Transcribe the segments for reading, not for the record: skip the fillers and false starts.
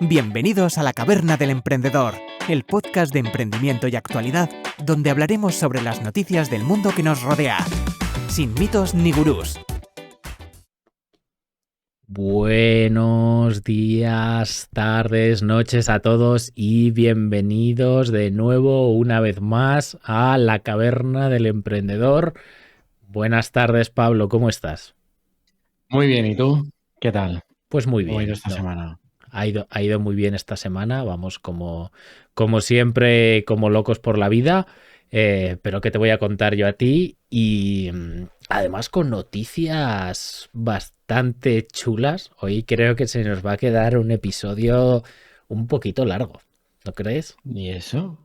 Bienvenidos a La Caverna del Emprendedor, el podcast de emprendimiento y actualidad, donde hablaremos sobre las noticias del mundo que nos rodea, sin mitos ni gurús. Buenos días, tardes, noches a todos y bienvenidos de nuevo una vez más a La Caverna del Emprendedor. Buenas tardes, Pablo, ¿cómo estás? Muy bien, ¿y tú? ¿Qué tal? Pues muy ¿Cómo ha bien. ido esta semana? Ha ido muy bien esta semana, vamos como siempre, como locos por la vida, pero ¿qué te voy a contar yo a ti? Y además con noticias bastante chulas. Hoy creo que se nos va a quedar un episodio un poquito largo, ¿no crees? ¿Y eso?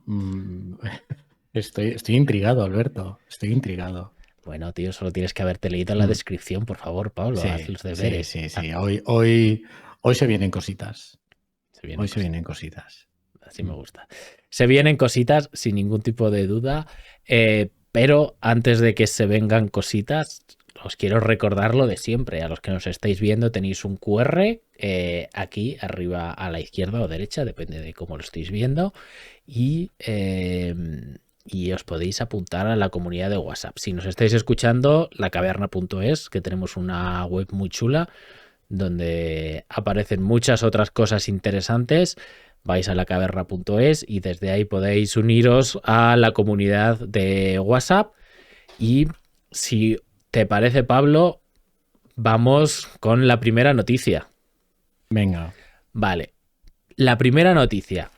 Estoy intrigado, Alberto. Estoy intrigado. Bueno, tío, solo tienes que haberte leído la descripción, por favor, Pablo, haz los deberes. Sí. Hoy se vienen cositas. Se vienen cositas. Así me gusta. Se vienen cositas, sin ningún tipo de duda, pero antes de que se vengan cositas, os quiero recordar lo de siempre. A los que nos estáis viendo tenéis un QR aquí arriba a la izquierda o derecha, depende de cómo lo estéis viendo, y os podéis apuntar a la comunidad de WhatsApp. Si nos estáis escuchando, lacaverna.es, que tenemos una web muy chula donde aparecen muchas otras cosas interesantes. Vais a lacaverna.es y desde ahí podéis uniros a la comunidad de WhatsApp. Y si te parece, Pablo, vamos con la primera noticia. Venga. Vale. La primera noticia.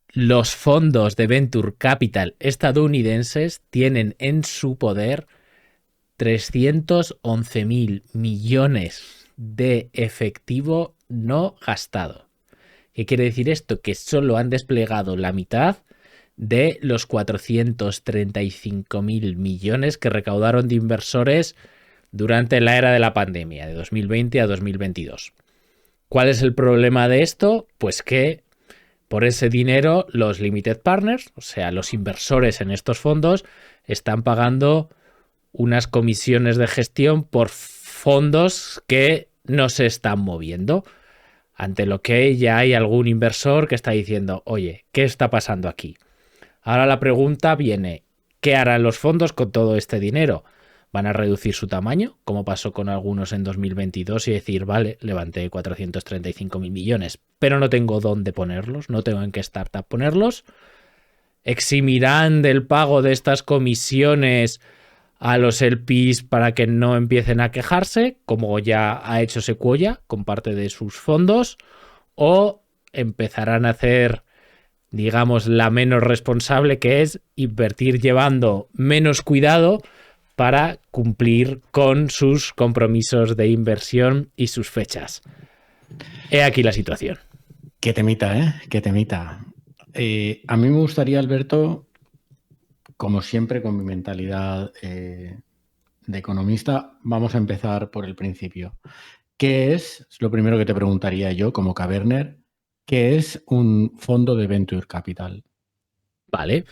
Los fondos de Venture Capital estadounidenses tienen en su poder 311.000 millones de efectivo no gastado. ¿Qué quiere decir esto? Que solo han desplegado la mitad de los 435.000 millones que recaudaron de inversores durante la era de la pandemia, de 2020 a 2022. ¿Cuál es el problema de esto? Pues que por ese dinero los limited partners, o sea, los inversores en estos fondos, están pagando unas comisiones de gestión por fondos que no se están moviendo. Ante lo que ya hay algún inversor que está diciendo, oye, ¿qué está pasando aquí? Ahora la pregunta viene, ¿qué harán los fondos con todo este dinero? ¿Van a reducir su tamaño, como pasó con algunos en 2022, y decir, vale, levanté 435.000 millones, pero no tengo dónde ponerlos, no tengo en qué startup ponerlos? ¿Eximirán del pago de estas comisiones a los LPs para que no empiecen a quejarse, como ya ha hecho Sequoia con parte de sus fondos? ¿O empezarán a hacer, digamos, la menos responsable, que es invertir llevando menos cuidado para cumplir con sus compromisos de inversión y sus fechas? He aquí la situación. Qué temita, ¿eh? Qué temita. A mí me gustaría, Alberto, como siempre, con mi mentalidad de economista, vamos a empezar por el principio. ¿Qué es lo primero que te preguntaría yo como Caverner? ¿Qué es un fondo de Venture Capital? Vale,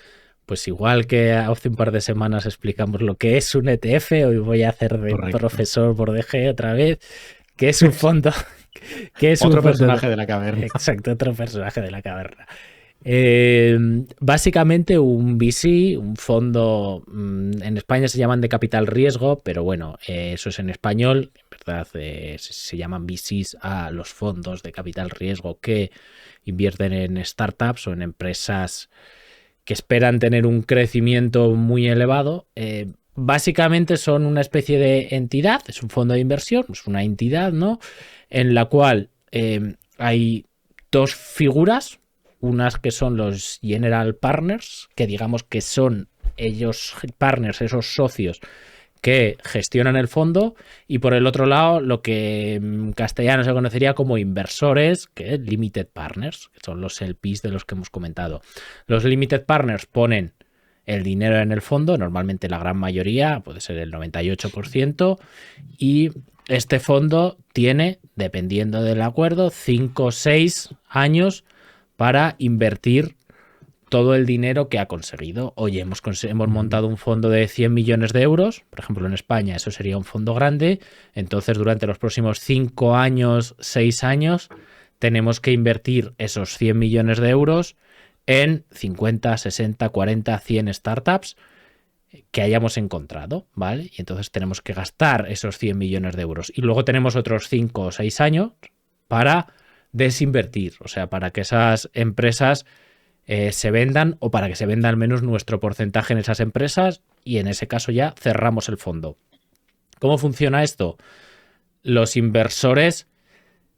pues igual que hace un par de semanas explicamos lo que es un ETF, hoy voy a hacer de Correcto. profesor Bordeje otra vez. ¿Qué es un fondo? ¿Qué es Otro un fondo? personaje de la caverna. Exacto, otro personaje de la caverna. Básicamente un VC, un fondo, en España se llaman de capital riesgo, pero bueno, eso es en español. En verdad se llaman VCs a los fondos de capital riesgo que invierten en startups o en empresas que esperan tener un crecimiento muy elevado. Básicamente son una especie de entidad, es un fondo de inversión, es una entidad, ¿no? En la cual hay dos figuras, unas que son los general partners, que digamos que son ellos partners, esos socios que gestionan el fondo, y por el otro lado lo que en castellano se conocería como inversores, que es limited partners, que son los LPs de los que hemos comentado. Los limited partners ponen el dinero en el fondo, normalmente la gran mayoría, puede ser el 98%, y este fondo tiene, dependiendo del acuerdo, 5 o 6 años para invertir todo el dinero que ha conseguido. Oye, hemos montado un fondo de 100 millones de euros, por ejemplo en España eso sería un fondo grande, entonces durante los próximos 5 años, 6 años, tenemos que invertir esos 100 millones de euros en 50, 60, 40, 100 startups que hayamos encontrado, ¿vale? Y entonces tenemos que gastar esos 100 millones de euros. Y luego tenemos otros 5 o 6 años para desinvertir, o sea, para que esas empresas se vendan o para que se venda al menos nuestro porcentaje en esas empresas y en ese caso ya cerramos el fondo. ¿Cómo funciona esto? Los inversores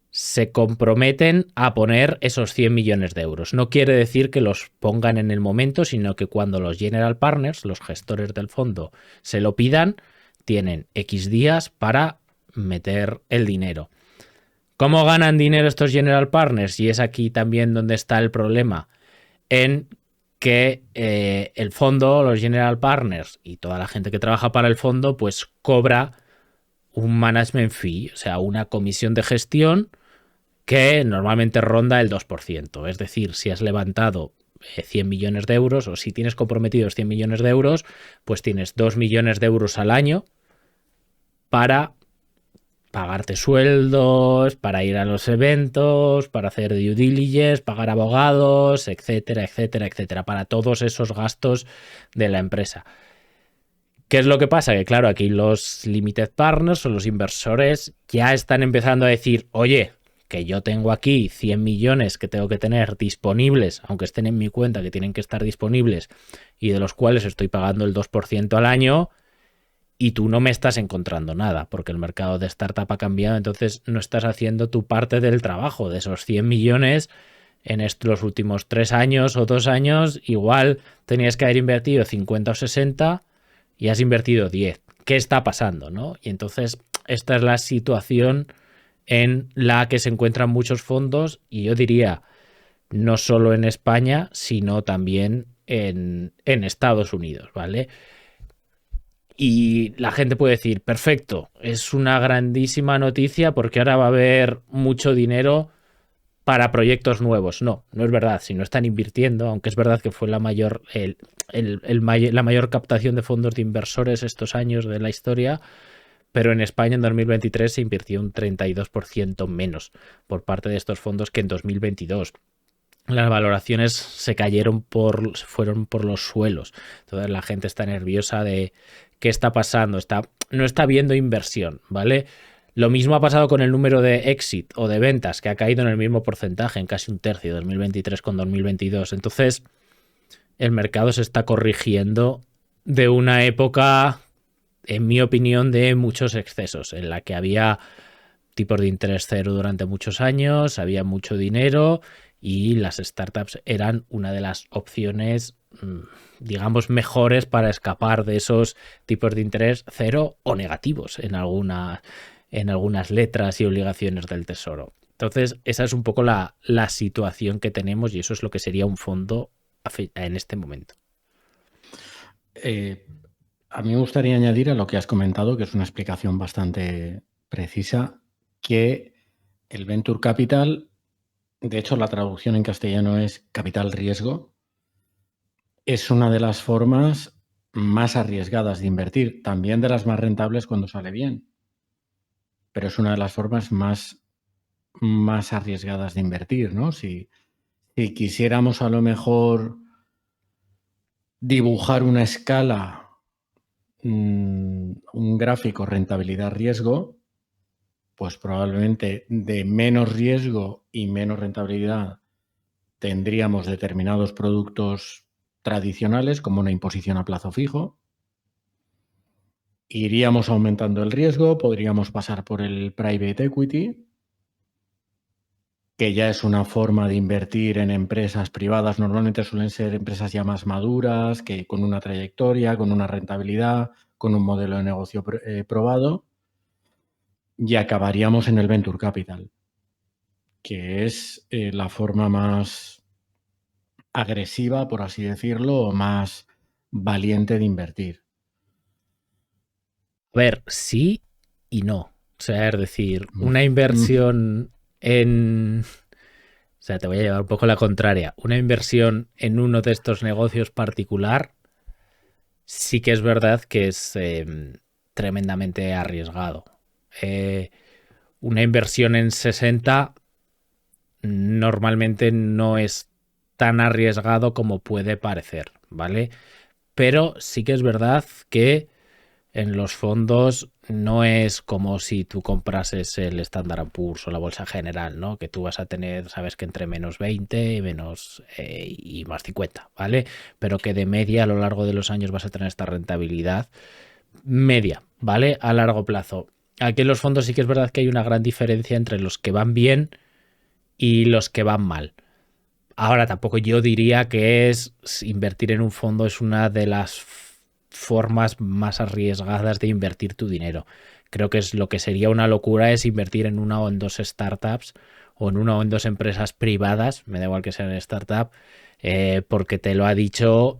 se comprometen a poner esos 100 millones de euros. No quiere decir que los pongan en el momento, sino que cuando los general partners, los gestores del fondo, se lo pidan, tienen X días para meter el dinero. ¿Cómo ganan dinero estos general partners? Y es aquí también donde está el problema, en que el fondo, los general partners y toda la gente que trabaja para el fondo, pues cobra un management fee, o sea, una comisión de gestión que normalmente ronda el 2%. Es decir, si has levantado 100 millones de euros o si tienes comprometidos 100 millones de euros, pues tienes 2 millones de euros al año para pagarte sueldos, para ir a los eventos, para hacer due diligence, pagar abogados, etcétera, etcétera, etcétera, para todos esos gastos de la empresa. ¿Qué es lo que pasa? Que claro, aquí los limited partners o los inversores ya están empezando a decir, oye, que yo tengo aquí 100 millones que tengo que tener disponibles, aunque estén en mi cuenta, que tienen que estar disponibles, y de los cuales estoy pagando el 2% al año, y tú no me estás encontrando nada, porque el mercado de startup ha cambiado, entonces no estás haciendo tu parte del trabajo. De esos 100 millones, en los últimos 3 años o 2 años, igual tenías que haber invertido 50 o 60 y has invertido 10. ¿Qué está pasando, no? Y entonces esta es la situación en la que se encuentran muchos fondos, y yo diría no solo en España, sino también en Estados Unidos, ¿vale? Y la gente puede decir, perfecto, es una grandísima noticia porque ahora va a haber mucho dinero para proyectos nuevos. No, no es verdad. Si no están invirtiendo, aunque es verdad que fue la mayor captación de fondos de inversores estos años de la historia, pero en España en 2023 se invirtió un 32% menos por parte de estos fondos que en 2022. Las valoraciones se fueron por los suelos. Entonces la gente está nerviosa de qué está pasando. No está habiendo inversión, ¿vale? Lo mismo ha pasado con el número de exit o de ventas, que ha caído en el mismo porcentaje, en casi un tercio, 2023 con 2022. Entonces, el mercado se está corrigiendo de una época, en mi opinión, de muchos excesos, en la que había tipos de interés cero durante muchos años, había mucho dinero y las startups eran una de las opciones, digamos, mejores para escapar de esos tipos de interés cero o negativos en algunas letras y obligaciones del tesoro. Entonces, esa es un poco la situación que tenemos y eso es lo que sería un fondo en este momento. A mí me gustaría añadir a lo que has comentado, que es una explicación bastante precisa, que el Venture Capital, de hecho la traducción en castellano es capital riesgo, es una de las formas más arriesgadas de invertir, también de las más rentables cuando sale bien, pero es una de las formas más arriesgadas de invertir, ¿no? Si quisiéramos a lo mejor dibujar una escala, un gráfico rentabilidad-riesgo, pues probablemente de menos riesgo y menos rentabilidad tendríamos determinados productos tradicionales como una imposición a plazo fijo. Iríamos aumentando el riesgo, podríamos pasar por el private equity, que ya es una forma de invertir en empresas privadas. Normalmente suelen ser empresas ya más maduras, que con una trayectoria, con una rentabilidad, con un modelo de negocio probado. Y acabaríamos en el Venture Capital, que es la forma más agresiva, por así decirlo, o más valiente de invertir. A ver, sí y no. O sea, es decir, una inversión en sea, te voy a llevar un poco la contraria. Una inversión en uno de estos negocios particular sí que es verdad que es tremendamente arriesgado. Eh, una inversión en 60 normalmente no es tan arriesgado como puede parecer, ¿vale? Pero sí que es verdad que en los fondos no es como si tú comprases el Standard & Poor's o la bolsa general, ¿no? Que tú vas a tener, sabes que entre menos 20 y y más 50, ¿vale? Pero que de media a lo largo de los años vas a tener esta rentabilidad media, ¿vale? A largo plazo. Aquí en los fondos sí que es verdad que hay una gran diferencia entre los que van bien y los que van mal. Ahora, tampoco yo diría que invertir en un fondo es una de las formas más arriesgadas de invertir tu dinero. Creo que es lo que sería una locura es invertir en una o en dos startups o en una o en dos empresas privadas, me da igual que sean startup, porque te lo ha dicho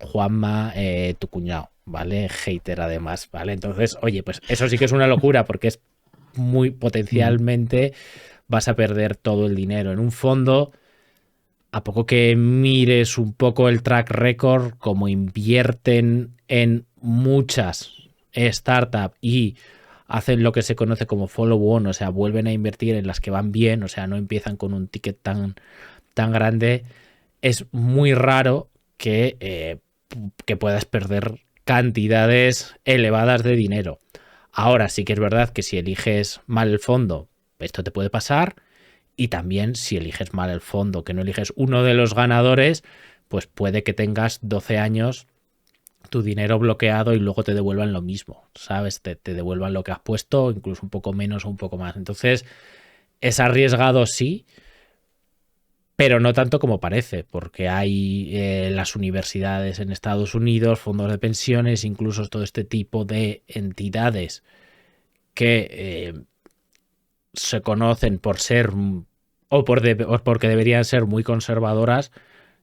Juanma, tu cuñado, ¿vale? Hater además, ¿vale? Entonces, oye, pues eso sí que es una locura porque es muy potencialmente vas a perder todo el dinero. En un fondo, a poco que mires un poco el track record, como invierten en muchas startups y hacen lo que se conoce como follow-on, o sea, vuelven a invertir en las que van bien, o sea, no empiezan con un ticket tan grande, es muy raro que puedas perder cantidades elevadas de dinero. Ahora sí que es verdad que si eliges mal el fondo, esto te puede pasar. Y también si eliges mal el fondo, que no eliges uno de los ganadores, pues puede que tengas 12 años tu dinero bloqueado y luego te devuelvan lo mismo, ¿sabes? Te devuelvan lo que has puesto, incluso un poco menos o un poco más. Entonces, es arriesgado, sí, pero no tanto como parece, porque hay las universidades en Estados Unidos, fondos de pensiones, incluso todo este tipo de entidades que se conocen por ser o porque deberían ser muy conservadoras,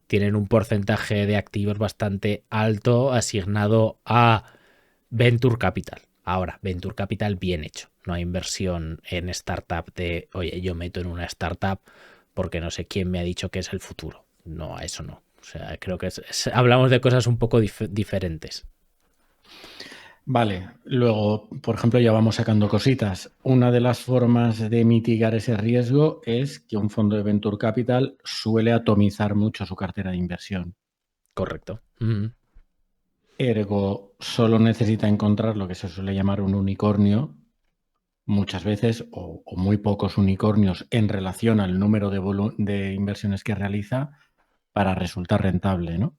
tienen un porcentaje de activos bastante alto asignado a Venture Capital. Ahora, Venture Capital bien hecho, no hay inversión en startup de, oye, yo meto en una startup porque no sé quién me ha dicho que es el futuro. No, a eso no. O sea, creo que hablamos de cosas un poco diferentes. Vale, luego, por ejemplo, ya vamos sacando cositas. Una de las formas de mitigar ese riesgo es que un fondo de Venture Capital suele atomizar mucho su cartera de inversión. Correcto. Ergo, solo necesita encontrar lo que se suele llamar un unicornio, muchas veces, o muy pocos unicornios en relación al número de inversiones que realiza para resultar rentable, ¿no?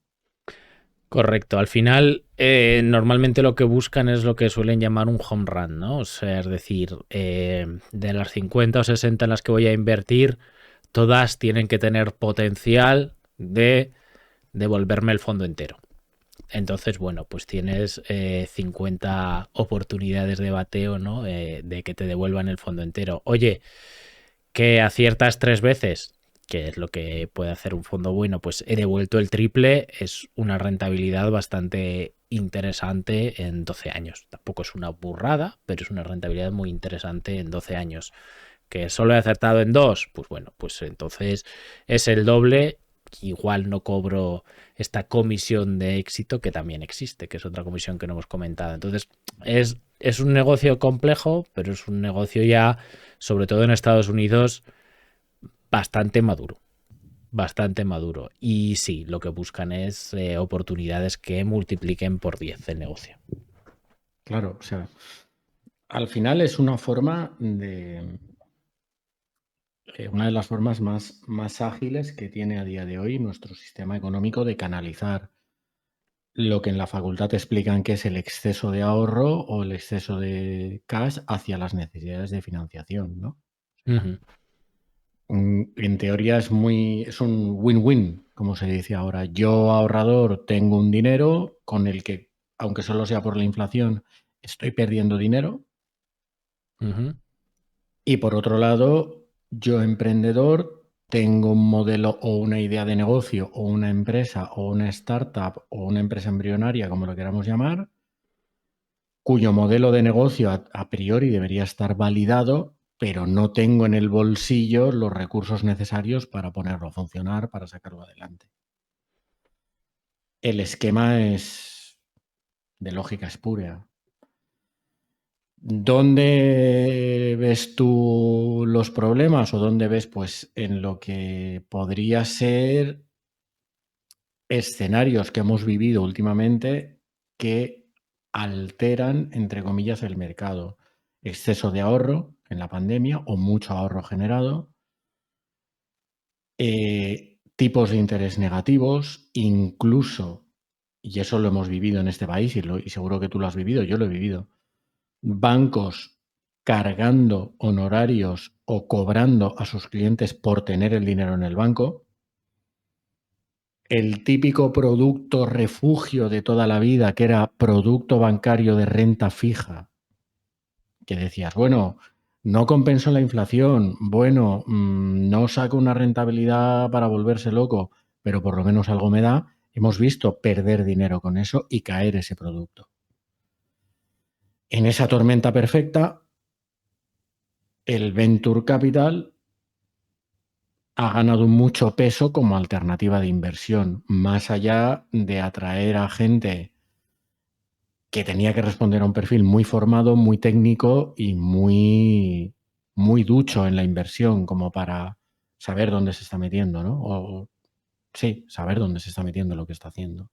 Correcto. Al final, normalmente lo que buscan es lo que suelen llamar un home run, ¿no? O sea, es decir, de las 50 o 60 en las que voy a invertir, todas tienen que tener potencial de devolverme el fondo entero. Entonces, bueno, pues tienes 50 oportunidades de bateo, ¿no? De que te devuelvan el fondo entero. Oye, que aciertas 3 veces, que es lo que puede hacer un fondo bueno, pues he devuelto el triple, es una rentabilidad bastante interesante en 12 años. Tampoco es una burrada, pero es una rentabilidad muy interesante en 12 años. Que solo he acertado en 2, pues bueno, pues entonces es el doble. Igual no cobro esta comisión de éxito que también existe, que es otra comisión que no hemos comentado. Entonces, es un negocio complejo, pero es un negocio ya, sobre todo en Estados Unidos, bastante maduro. Bastante maduro. Y sí, lo que buscan es oportunidades que multipliquen por 10 el negocio. Claro, o sea, al final es una forma de... una de las formas más ágiles que tiene a día de hoy nuestro sistema económico de canalizar lo que en la facultad te explican que es el exceso de ahorro o el exceso de cash hacia las necesidades de financiación, ¿no? En teoría es un win-win, como se dice ahora. Yo, ahorrador, tengo un dinero con el que, aunque solo sea por la inflación, estoy perdiendo dinero. Y por otro lado, yo, emprendedor, tengo un modelo o una idea de negocio o una empresa o una startup o una empresa embrionaria, como lo queramos llamar, cuyo modelo de negocio a priori debería estar validado, pero no tengo en el bolsillo los recursos necesarios para ponerlo a funcionar, para sacarlo adelante. El esquema es de lógica espúrea. ¿Dónde ves tú los problemas o dónde ves, pues, en lo que podría ser escenarios que hemos vivido últimamente que alteran, entre comillas, el mercado? Exceso de ahorro en la pandemia o mucho ahorro generado, tipos de interés negativos, incluso, y eso lo hemos vivido en este país y seguro que tú lo has vivido, yo lo he vivido, bancos cargando honorarios o cobrando a sus clientes por tener el dinero en el banco. El típico producto refugio de toda la vida, que era producto bancario de renta fija, que decías, bueno, no compenso la inflación, bueno, no saco una rentabilidad para volverse loco, pero por lo menos algo me da. Hemos visto perder dinero con eso y caer ese producto. En esa tormenta perfecta, el Venture Capital ha ganado mucho peso como alternativa de inversión, más allá de atraer a gente que tenía que responder a un perfil muy formado, muy técnico y muy ducho en la inversión, como para saber dónde se está metiendo, ¿no? Sí, saber dónde se está metiendo lo que está haciendo.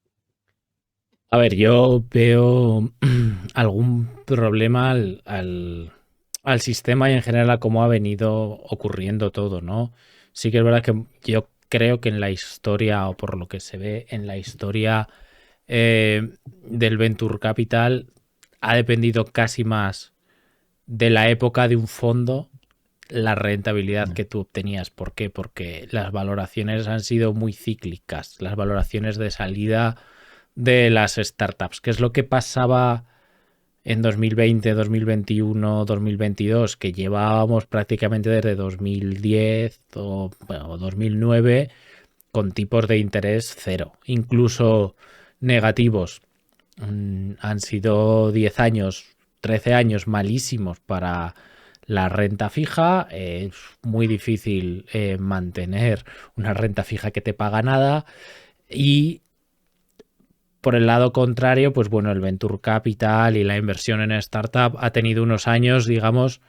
A ver, yo veo algún problema al sistema y en general a cómo ha venido ocurriendo todo, ¿no? Sí que es verdad que yo creo que en la historia, o por lo que se ve en la historia del Venture Capital, ha dependido casi más de la época de un fondo la rentabilidad que tú obtenías. ¿Por qué? Porque las valoraciones han sido muy cíclicas, las valoraciones de salida de las startups, que es lo que pasaba en 2020, 2021, 2022, que llevábamos prácticamente desde 2010 o 2009 con tipos de interés cero, incluso negativos. Han sido 10 años, 13 años malísimos para la renta fija. Es muy difícil mantener una renta fija que te paga nada. Y por el lado contrario, pues bueno, el Venture Capital y la inversión en startup ha tenido unos años, digamos,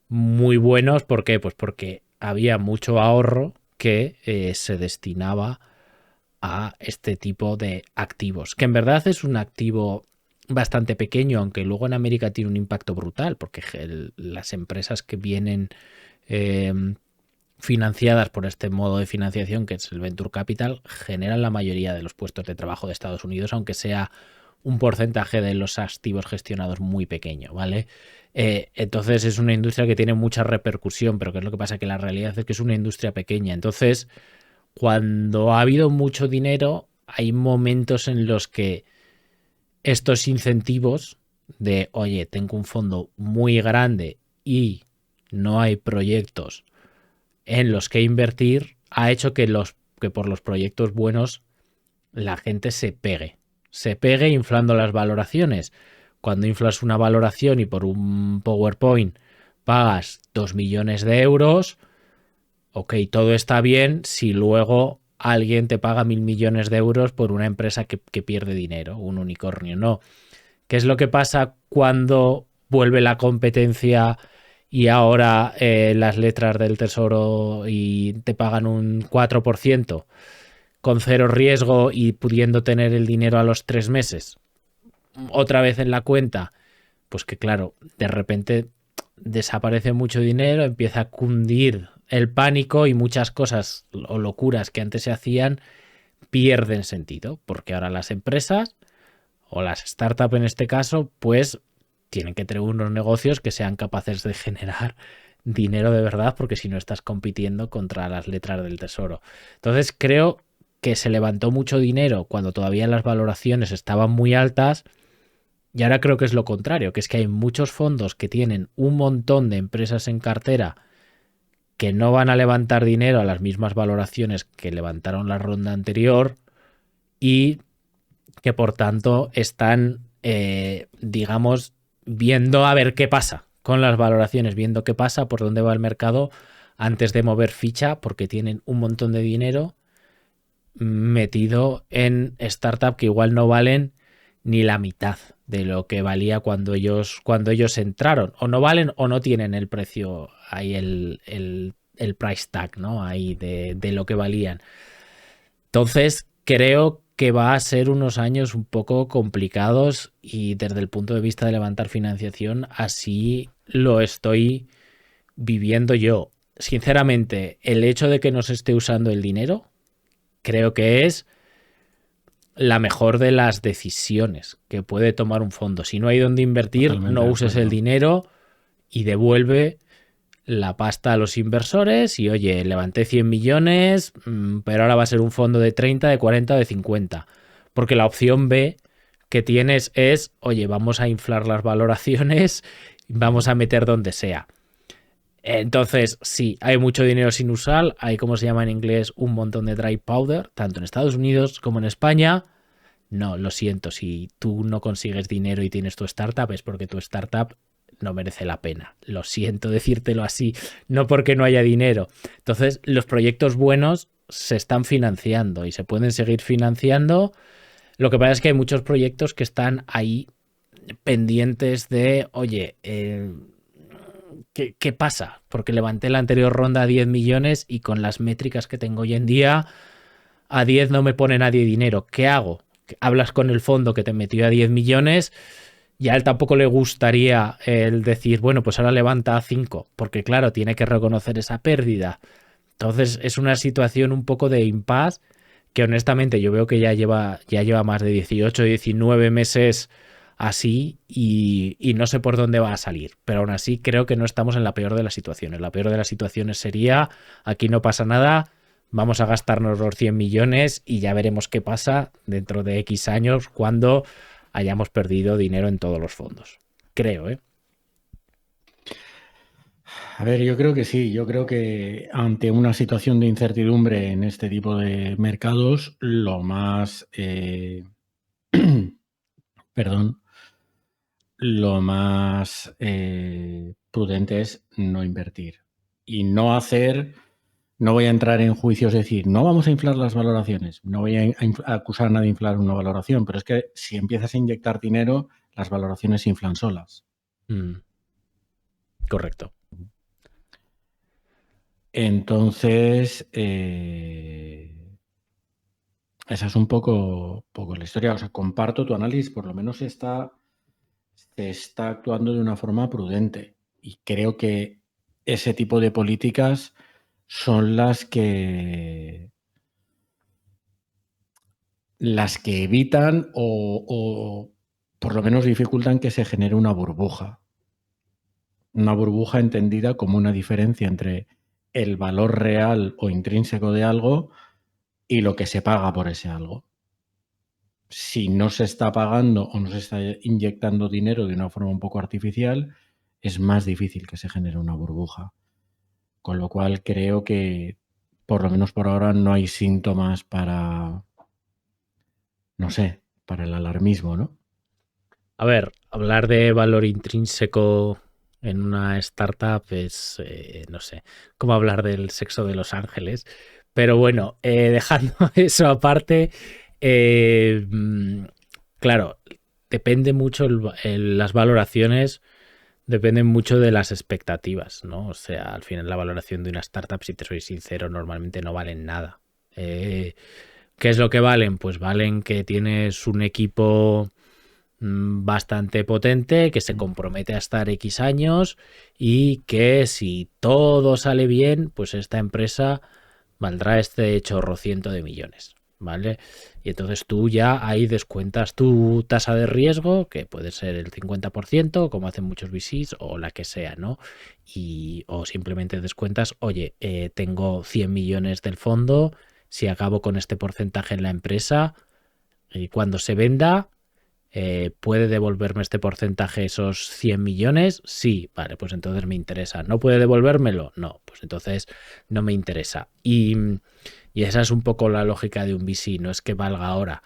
muy buenos. ¿Por qué? Pues porque había mucho ahorro que se destinaba a este tipo de activos, que en verdad es un activo bastante pequeño, aunque luego en América tiene un impacto brutal, porque las empresas que vienen financiadas por este modo de financiación, que es el Venture Capital, generan la mayoría de los puestos de trabajo de Estados Unidos, aunque sea un porcentaje de los activos gestionados muy pequeño, ¿vale? Entonces es una industria que tiene mucha repercusión, pero ¿qué es lo que pasa? Que la realidad es que es una industria pequeña. Entonces, cuando ha habido mucho dinero, hay momentos en los que estos incentivos de, oye, tengo un fondo muy grande y no hay proyectos en los que invertir, ha hecho que por los proyectos buenos la gente se pegue inflando las valoraciones. Cuando inflas una valoración y por un PowerPoint pagas 2 millones de euros, ok, todo está bien si luego alguien te paga 1.000 millones de euros por una empresa que pierde dinero, un unicornio. No. ¿Qué es lo que pasa cuando vuelve la competencia y ahora las letras del tesoro y te pagan un 4% con cero riesgo y pudiendo tener el dinero a los 3 meses otra vez en la cuenta? Pues que claro, de repente desaparece mucho dinero, empieza a cundir el pánico y muchas cosas o locuras que antes se hacían pierden sentido, porque ahora las empresas o las startups en este caso, pues tienen que tener unos negocios que sean capaces de generar dinero de verdad, porque si no estás compitiendo contra las letras del tesoro. Entonces creo que se levantó mucho dinero cuando todavía las valoraciones estaban muy altas, y ahora creo que es lo contrario, que es que hay muchos fondos que tienen un montón de empresas en cartera que no van a levantar dinero a las mismas valoraciones que levantaron la ronda anterior y que por tanto están, digamos, viendo a ver qué pasa con las valoraciones, viendo qué pasa, por dónde va el mercado, antes de mover ficha, porque tienen un montón de dinero metido en startups que igual no valen ni la mitad de lo que valía cuando ellos entraron. O no valen o no tienen el precio ahí, el price tag, ¿no? Ahí de lo que valían. Entonces, creo que va a ser unos años un poco complicados y desde el punto de vista de levantar financiación, así lo estoy viviendo yo. Sinceramente, el hecho de que no se esté usando el dinero, creo que es la mejor de las decisiones que puede tomar un fondo. Si no hay dónde invertir, Totalmente no uses el dinero y devuelve la pasta a los inversores y, oye, levanté 100 millones, pero ahora va a ser un fondo de 30, de 40, de 50. Porque la opción B que tienes es, oye, vamos a inflar las valoraciones, vamos a meter donde sea. Entonces, sí, hay mucho dinero sin usar, hay, como se llama en inglés, un montón de dry powder, tanto en Estados Unidos como en España. No, lo siento, si tú no consigues dinero y tienes tu startup, es porque tu startup no merece la pena. Lo siento decírtelo así, no porque no haya dinero. Entonces, los proyectos buenos se están financiando y se pueden seguir financiando. Lo que pasa es que hay muchos proyectos que están ahí pendientes de, oye, ¿qué pasa? Porque levanté la anterior ronda a 10 millones y con las métricas que tengo hoy en día, a 10 no me pone nadie dinero. ¿Qué hago? Hablas con el fondo que te metió a 10 millones y a él tampoco le gustaría el decir, bueno, pues ahora levanta a 5, porque claro, tiene que reconocer esa pérdida. Entonces es una situación un poco de impasse que honestamente yo veo que ya lleva más de 18, 19 meses así y no sé por dónde va a salir, pero aún así creo que no estamos en la peor de las situaciones. La peor de las situaciones sería, aquí no pasa nada, vamos a gastarnos los 100 millones y ya veremos qué pasa dentro de X años cuando hayamos perdido dinero en todos los fondos. Creo, ¿eh? A ver, yo creo que sí. Yo creo que ante una situación de incertidumbre en este tipo de mercados, lo más, perdón, lo más prudente es no invertir y no hacer, no voy a entrar en juicios, decir, no vamos a inflar las valoraciones, no voy a acusar a nadie de inflar una valoración, pero es que si empiezas a inyectar dinero, las valoraciones se inflan solas. Correcto. Entonces, esa es un poco la historia. O sea, comparto tu análisis, por lo menos se está actuando de una forma prudente. Y creo que ese tipo de políticas son las que evitan o por lo menos dificultan que se genere una burbuja. Una burbuja entendida como una diferencia entre el valor real o intrínseco de algo y lo que se paga por ese algo. Si no se está pagando o no se está inyectando dinero de una forma un poco artificial, es más difícil que se genere una burbuja. Con lo cual creo que, por lo menos por ahora, no hay síntomas para, no sé, para el alarmismo, ¿no? A ver, hablar de valor intrínseco en una startup es, no sé, como hablar del sexo de los ángeles. Pero bueno, dejando eso aparte, claro, depende mucho, las valoraciones dependen mucho de las expectativas, ¿no? O sea, al final la valoración de una startup, si te soy sincero, normalmente no valen nada. ¿Qué es lo que valen? Pues valen que tienes un equipo bastante potente, que se compromete a estar X años y que si todo sale bien, pues esta empresa valdrá este chorrociento de millones, ¿vale? Y entonces tú ya ahí descuentas tu tasa de riesgo, que puede ser el 50%, como hacen muchos VCs, o la que sea, ¿no? O simplemente descuentas, oye, tengo 100 millones del fondo, si acabo con este porcentaje en la empresa, y cuando se venda, ¿puede devolverme este porcentaje, esos 100 millones? Sí, vale, pues entonces me interesa. ¿No puede devolvérmelo? No, pues entonces no me interesa. Y esa es un poco la lógica de un VC, no es que valga ahora.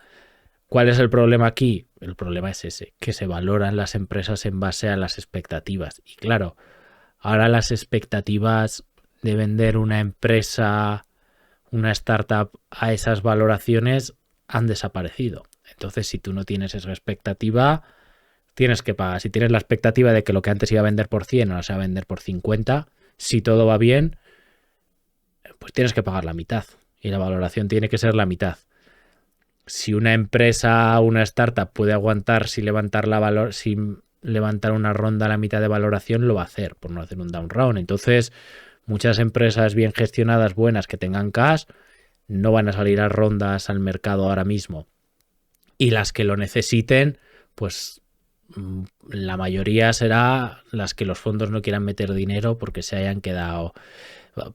¿Cuál es el problema aquí? El problema es ese, que se valoran las empresas en base a las expectativas. Y claro, ahora las expectativas de vender una empresa, una startup a esas valoraciones han desaparecido. Entonces, si tú no tienes esa expectativa, tienes que pagar. Si tienes la expectativa de que lo que antes iba a vender por 100 ahora se va a vender por 50, si todo va bien, pues tienes que pagar la mitad. Y la valoración tiene que ser la mitad. Si una empresa, una startup puede aguantar sin levantar una ronda a la mitad de valoración, lo va a hacer, por no hacer un down round. Entonces, muchas empresas bien gestionadas, buenas, que tengan cash, no van a salir a rondas al mercado ahora mismo. Y las que lo necesiten, pues la mayoría será las que los fondos no quieran meter dinero porque se hayan quedado,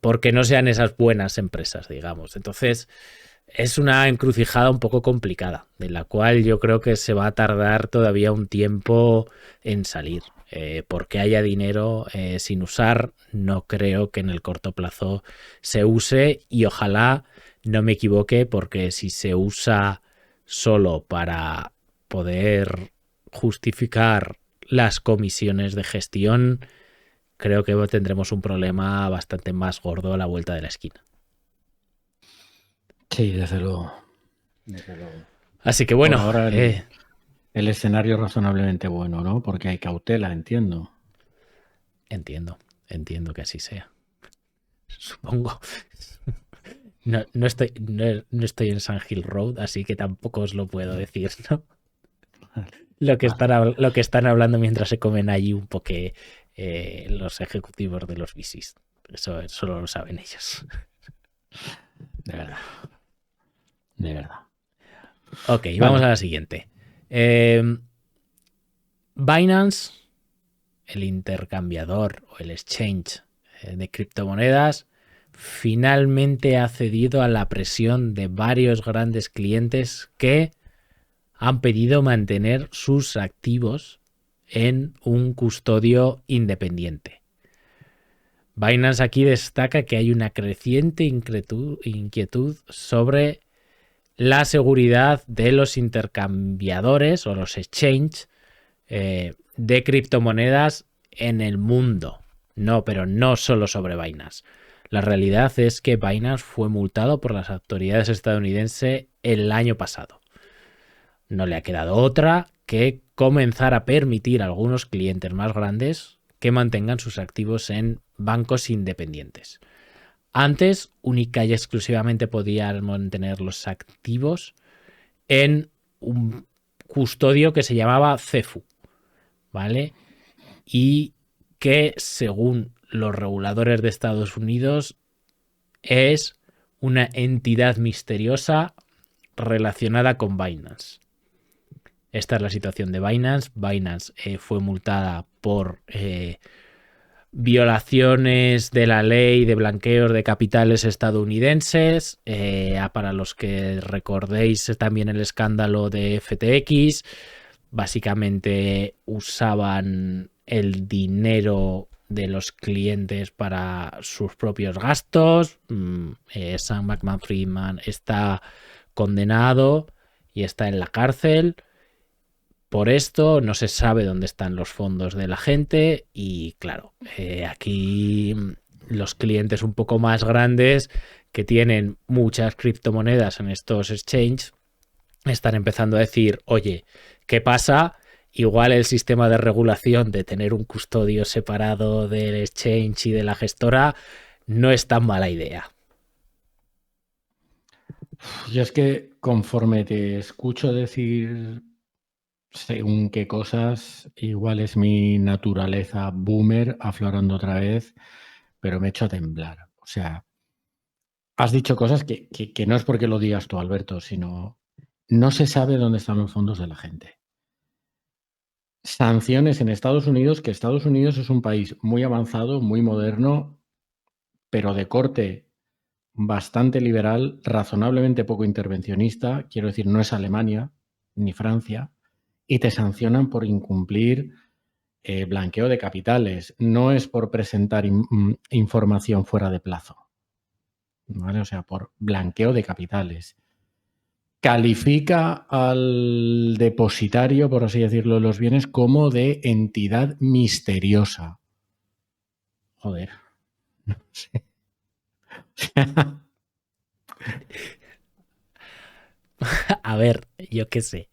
porque no sean esas buenas empresas, digamos. Entonces, es una encrucijada un poco complicada, de la cual yo creo que se va a tardar todavía un tiempo en salir. Porque haya dinero sin usar, no creo que en el corto plazo se use, y ojalá no me equivoque, porque si se usa solo para poder justificar las comisiones de gestión, creo que tendremos un problema bastante más gordo a la vuelta de la esquina. Sí, desde luego. Desde luego. Así que bueno, por ahora el escenario razonablemente bueno, ¿no? Porque hay cautela, entiendo. Entiendo que así sea. Supongo. No estoy en San Hill Road, así que tampoco os lo puedo decir, ¿no? Lo que están hablando mientras se comen allí un poco los ejecutivos de los VCs. Eso solo lo saben ellos. De verdad. De verdad. Ok, vamos a la siguiente. Binance, el intercambiador o el exchange de criptomonedas, finalmente ha cedido a la presión de varios grandes clientes que han pedido mantener sus activos en un custodio independiente. Binance aquí destaca que hay una creciente inquietud sobre la seguridad de los intercambiadores o los exchanges de criptomonedas en el mundo. No, pero no solo sobre Binance. La realidad es que Binance fue multado por las autoridades estadounidenses el año pasado. No le ha quedado otra que comenzar a permitir a algunos clientes más grandes que mantengan sus activos en bancos independientes. Antes, única y exclusivamente podían mantener los activos en un custodio que se llamaba CEFU, ¿vale? Y que, según los reguladores de Estados Unidos, es una entidad misteriosa relacionada con Binance. Esta es la situación de Binance. Binance fue multada por violaciones de la ley de blanqueos de capitales estadounidenses. Para los que recordéis también el escándalo de FTX, básicamente usaban el dinero de los clientes para sus propios gastos. Sam Bankman-Fried está condenado y está en la cárcel. Por esto no se sabe dónde están los fondos de la gente y claro, aquí los clientes un poco más grandes que tienen muchas criptomonedas en estos exchanges están empezando a decir, oye, ¿qué pasa? Igual el sistema de regulación de tener un custodio separado del exchange y de la gestora no es tan mala idea. Yo es que conforme te escucho decir según qué cosas, igual es mi naturaleza boomer aflorando otra vez, pero me echo a temblar. O sea, has dicho cosas que no es porque lo digas tú, Alberto, sino no se sabe dónde están los fondos de la gente. Sanciones en Estados Unidos, que Estados Unidos es un país muy avanzado, muy moderno, pero de corte bastante liberal, razonablemente poco intervencionista. Quiero decir, no es Alemania ni Francia. Y te sancionan por incumplir blanqueo de capitales. No es por presentar información fuera de plazo, ¿vale? O sea, por blanqueo de capitales. califica al depositario, por así decirlo, de los bienes como de entidad misteriosa. Joder. No sé. A ver, yo qué sé.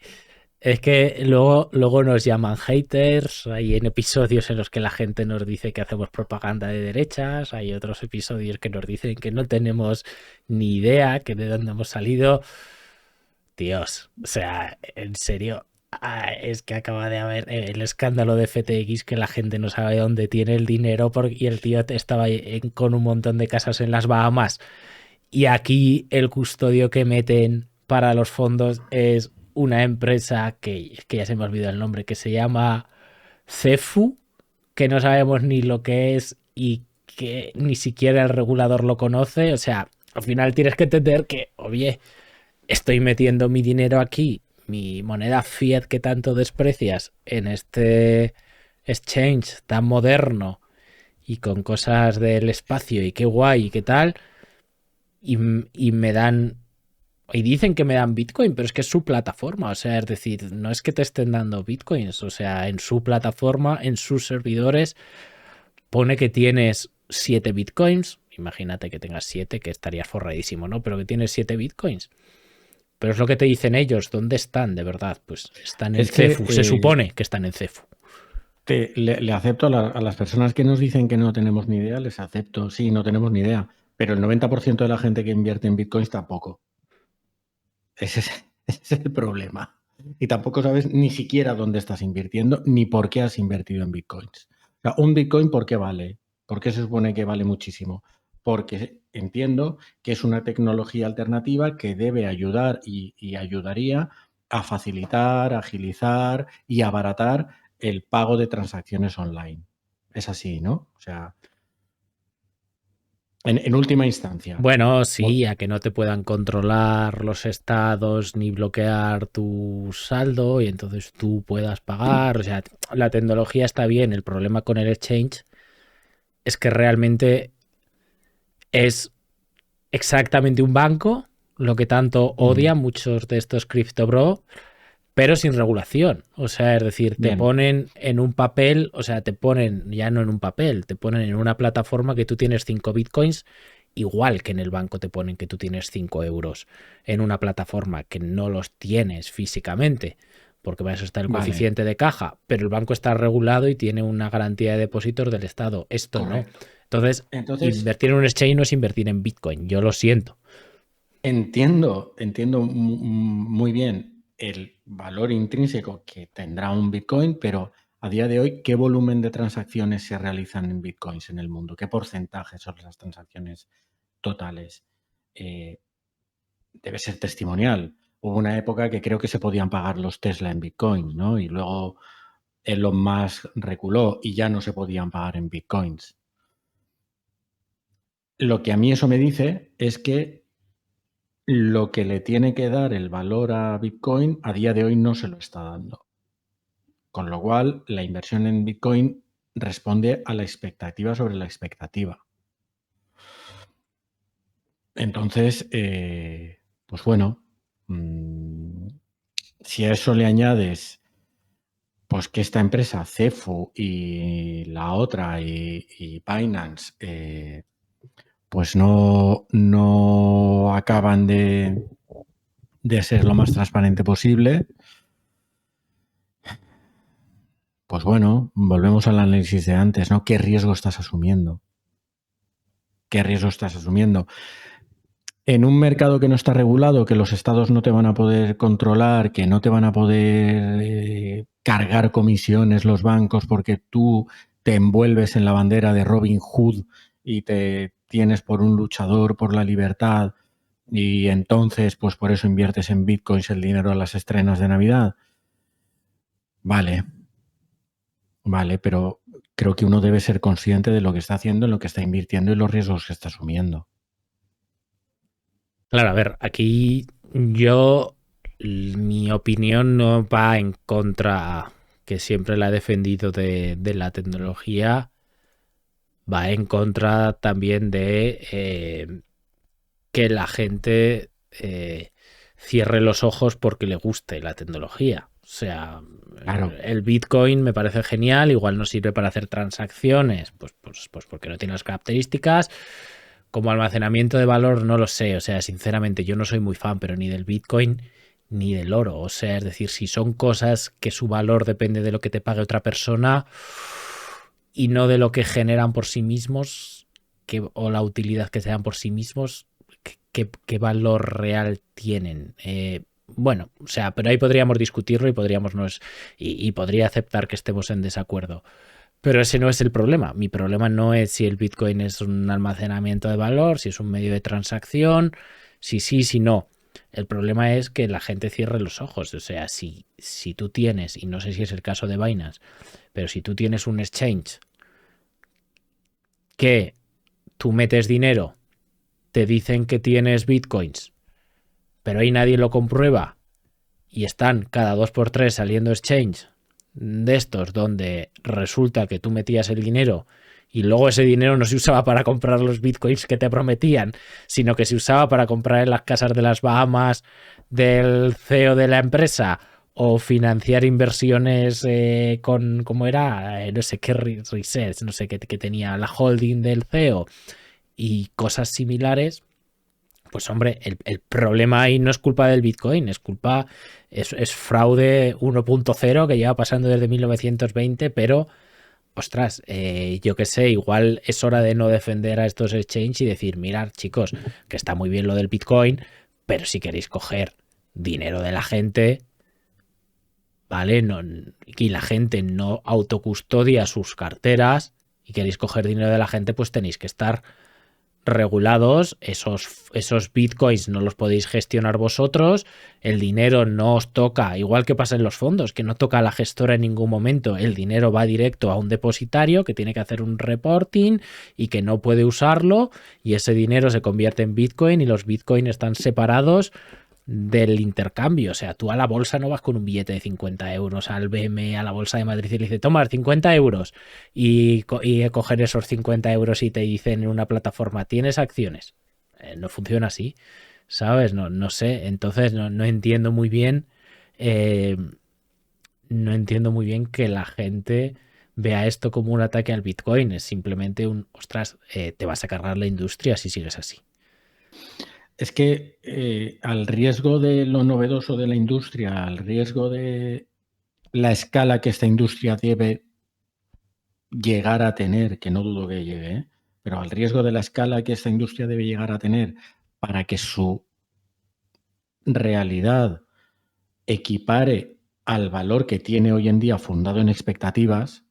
Es que luego nos llaman haters, hay en episodios en los que la gente nos dice que hacemos propaganda de derechas, hay otros episodios que nos dicen que no tenemos ni idea, que de dónde hemos salido. Dios, o sea, en serio, es que acaba de haber el escándalo de FTX que la gente no sabe dónde tiene el dinero y el tío estaba con un montón de casas en las Bahamas y aquí el custodio que meten para los fondos es una empresa que ya se me olvidó el nombre, que se llama Cefu, que no sabemos ni lo que es y que ni siquiera el regulador lo conoce. O sea, al final tienes que entender que, oye, estoy metiendo mi dinero aquí, mi moneda fiat que tanto desprecias, en este exchange tan moderno y con cosas del espacio y qué guay y qué tal, y me dan... Y dicen que me dan Bitcoin, pero es que es su plataforma. O sea, es decir, no es que te estén dando Bitcoins. O sea, en su plataforma, en sus servidores, pone que tienes 7 Bitcoins. Imagínate que tengas 7, que estarías forradísimo, ¿no? Pero que tienes 7 Bitcoins. Pero es lo que te dicen ellos. ¿Dónde están, de verdad? Pues están en Cefu. Se supone que están en Cefu. Le acepto a las personas que nos dicen que no tenemos ni idea, les acepto. Sí, no tenemos ni idea. Pero el 90% de la gente que invierte en bitcoins tampoco. Ese es el problema. Y tampoco sabes ni siquiera dónde estás invirtiendo ni por qué has invertido en bitcoins. O sea, un bitcoin, ¿por qué vale? ¿Por qué se supone que vale muchísimo? Porque entiendo que es una tecnología alternativa que debe ayudar y ayudaría a facilitar, agilizar y abaratar el pago de transacciones online. Es así, ¿no? O sea, en última instancia. Bueno, sí, a que no te puedan controlar los estados ni bloquear tu saldo y entonces tú puedas pagar. O sea, la tecnología está bien. El problema con el exchange es que realmente es exactamente un banco, lo que tanto odian muchos de estos crypto bro, pero sin regulación. O sea, es decir, te ponen en un papel, o sea, te ponen ya no en un papel, te ponen en una plataforma que tú tienes 5 bitcoins, igual que en el banco te ponen que tú tienes 5 euros en una plataforma que no los tienes físicamente, porque para eso está el coeficiente de caja, pero el banco está regulado y tiene una garantía de depósitos del Estado. Esto correcto. No. Entonces, invertir en un exchange no es invertir en Bitcoin, yo lo siento. Entiendo muy bien el valor intrínseco que tendrá un Bitcoin, pero a día de hoy, ¿qué volumen de transacciones se realizan en Bitcoins en el mundo? ¿Qué porcentaje son las transacciones totales? Debe ser testimonial. Hubo una época que creo que se podían pagar los Tesla en Bitcoins, ¿no? Y luego Elon Musk reculó y ya no se podían pagar en Bitcoins. Lo que a mí eso me dice es que lo que le tiene que dar el valor a Bitcoin a día de hoy no se lo está dando. Con lo cual, la inversión en Bitcoin responde a la expectativa sobre la expectativa. Entonces, pues bueno, si a eso le añades pues que esta empresa, Cefu y la otra y Binance, pues no acaban de ser lo más transparente posible, pues bueno, volvemos al análisis de antes, ¿no? ¿Qué riesgo estás asumiendo? ¿Qué riesgo estás asumiendo? En un mercado que no está regulado, que los estados no te van a poder controlar, que no te van a poder cargar comisiones los bancos porque tú te envuelves en la bandera de Robin Hood y te tienes por un luchador por la libertad y entonces pues por eso inviertes en bitcoins el dinero a las estrenas de Navidad. Vale, pero creo que uno debe ser consciente de lo que está haciendo, en lo que está invirtiendo y los riesgos que está asumiendo. Claro, a ver, aquí mi opinión no va en contra, que siempre la he defendido de la tecnología, va en contra también de que la gente cierre los ojos porque le guste la tecnología. O sea, Claro. el Bitcoin me parece genial, igual no sirve para hacer transacciones, pues porque no tiene las características. Como almacenamiento de valor no lo sé, o sea, sinceramente yo no soy muy fan, pero ni del Bitcoin ni del oro. O sea, es decir, si son cosas que su valor depende de lo que te pague otra persona y no de lo que generan por sí mismos, o la utilidad que se dan por sí mismos, ¿qué valor real tienen? Bueno, o sea, pero ahí podríamos discutirlo y podríamos y podría aceptar que estemos en desacuerdo. Pero ese no es el problema. Mi problema no es si el Bitcoin es un almacenamiento de valor, si es un medio de transacción, si sí, si no. El problema es que la gente cierre los ojos. O sea, si tú tienes, y no sé si es el caso de Binance, pero si tú tienes un exchange que tú metes dinero, te dicen que tienes Bitcoins, pero ahí nadie lo comprueba y están cada 2x3 saliendo exchange de estos donde resulta que tú metías el dinero y luego ese dinero no se usaba para comprar los bitcoins que te prometían, sino que se usaba para comprar en las casas de las Bahamas del CEO de la empresa o financiar inversiones con, ¿cómo era? No sé qué research, no sé qué tenía la holding del CEO y cosas similares. Pues hombre, el problema ahí no es culpa del Bitcoin, es fraude 1.0 que lleva pasando desde 1920, pero ostras, yo qué sé, igual es hora de no defender a estos exchanges y decir, mirad chicos, que está muy bien lo del Bitcoin, pero si queréis coger dinero de la gente, ¿vale? No, y la gente no autocustodia sus carteras y queréis coger dinero de la gente, pues tenéis que estar regulados, esos bitcoins no los podéis gestionar vosotros, el dinero no os toca, igual que pasa en los fondos, que no toca a la gestora en ningún momento, el dinero va directo a un depositario que tiene que hacer un reporting y que no puede usarlo y ese dinero se convierte en bitcoin y los bitcoins están separados del intercambio. O sea, tú a la bolsa no vas con un billete de 50 euros al BM, a la bolsa de Madrid y le dices, toma 50 euros y coger esos 50 euros y te dicen en una plataforma, tienes acciones. No funciona así, ¿sabes? No sé, entonces no entiendo muy bien no entiendo muy bien que la gente vea esto como un ataque al Bitcoin. Es simplemente ostras, te vas a cargar la industria si sigues así. Es que al riesgo de lo novedoso de la industria, al riesgo de la escala que esta industria debe llegar a tener, que no dudo que llegue, pero al riesgo de la escala que esta industria debe llegar a tener para que su realidad equipare al valor que tiene hoy en día fundado en expectativas,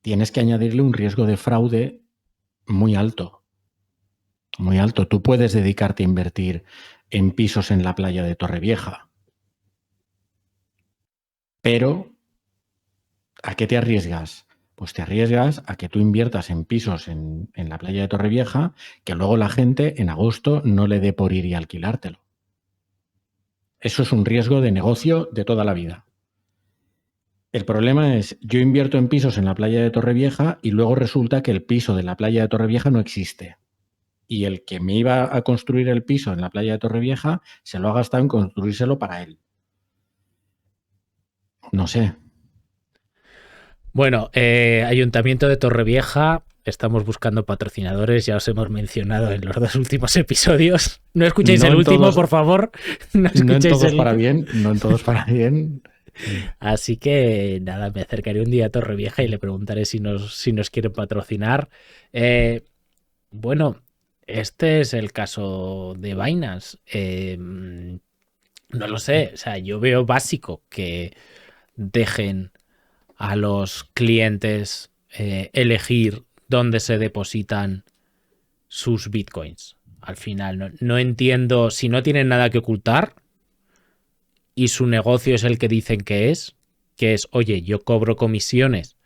tienes que añadirle un riesgo de fraude muy alto. Muy alto. Tú puedes dedicarte a invertir en pisos en la playa de Torrevieja, pero ¿a qué te arriesgas? Pues te arriesgas a que tú inviertas en pisos en la playa de Torrevieja, que luego la gente en agosto no le dé por ir y alquilártelo. Eso es un riesgo de negocio de toda la vida. El problema es, yo invierto en pisos en la playa de Torrevieja y luego resulta que el piso de la playa de Torrevieja no existe. Y el que me iba a construir el piso en la playa de Torrevieja se lo ha gastado en construírselo para él. No sé. Bueno, Ayuntamiento de Torrevieja, estamos buscando patrocinadores, ya os hemos mencionado en los 2 últimos episodios. No escuchéis el último, por favor. No en todos para bien, no en todos para bien. Así que nada, me acercaré un día a Torrevieja y le preguntaré si nos quieren patrocinar. Bueno, este es el caso de Binance. No lo sé, o sea, yo veo básico que dejen a los clientes elegir dónde se depositan sus bitcoins. Al final, no entiendo si no tienen nada que ocultar y su negocio es el que dicen que es, oye, yo cobro comisiones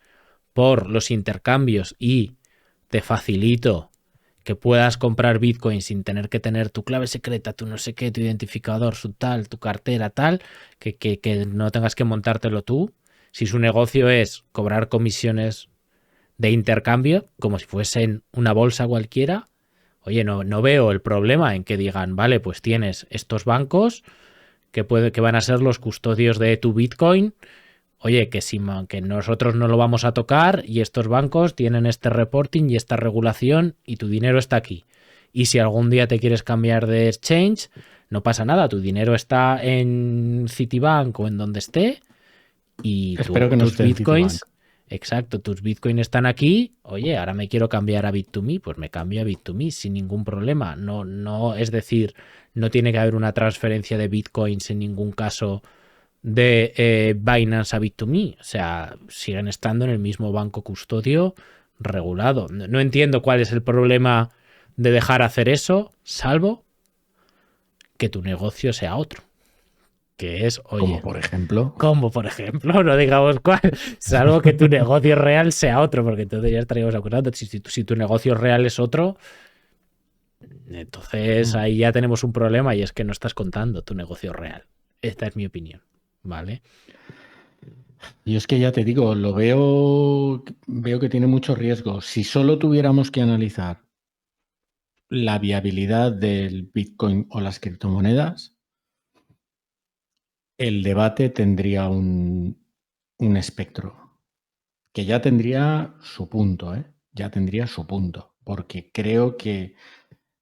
por los intercambios y te facilito que puedas comprar Bitcoin sin tener que tener tu clave secreta, tu no sé qué, tu identificador, su tal, tu cartera, tal, que no tengas que montártelo tú. Si su negocio es cobrar comisiones de intercambio, como si fuesen una bolsa cualquiera, Oye, no veo el problema en que digan, vale, pues tienes estos bancos que van a ser los custodios de tu Bitcoin. Oye, que nosotros no lo vamos a tocar y estos bancos tienen este reporting y esta regulación y tu dinero está aquí. Y si algún día te quieres cambiar de exchange, no pasa nada, tu dinero está en Citibank o en donde esté y Espero que no tus esté en Bitcoins, Citibank. exacto, tus Bitcoins están aquí. Oye, ahora me quiero cambiar a Bit2Me, pues me cambio a Bit2Me sin ningún problema. No, es decir, no tiene que haber una transferencia de Bitcoins en ningún caso de Binance a Bit2Me. O sea, siguen estando en el mismo banco custodio regulado. No entiendo cuál es el problema de dejar hacer eso, salvo que tu negocio sea otro. Que es, oye, Como por ejemplo, no digamos cuál, salvo que tu negocio real sea otro, porque entonces ya estaríamos acordando. Si tu negocio real es otro, entonces ahí ya tenemos un problema y es que no estás contando tu negocio real. Esta es mi opinión, ¿vale? y es que ya te digo, veo que tiene mucho riesgo. Si solo tuviéramos que analizar la viabilidad del Bitcoin o las criptomonedas, el debate tendría un espectro que ya tendría su punto, ¿eh? Ya tendría su punto, porque creo que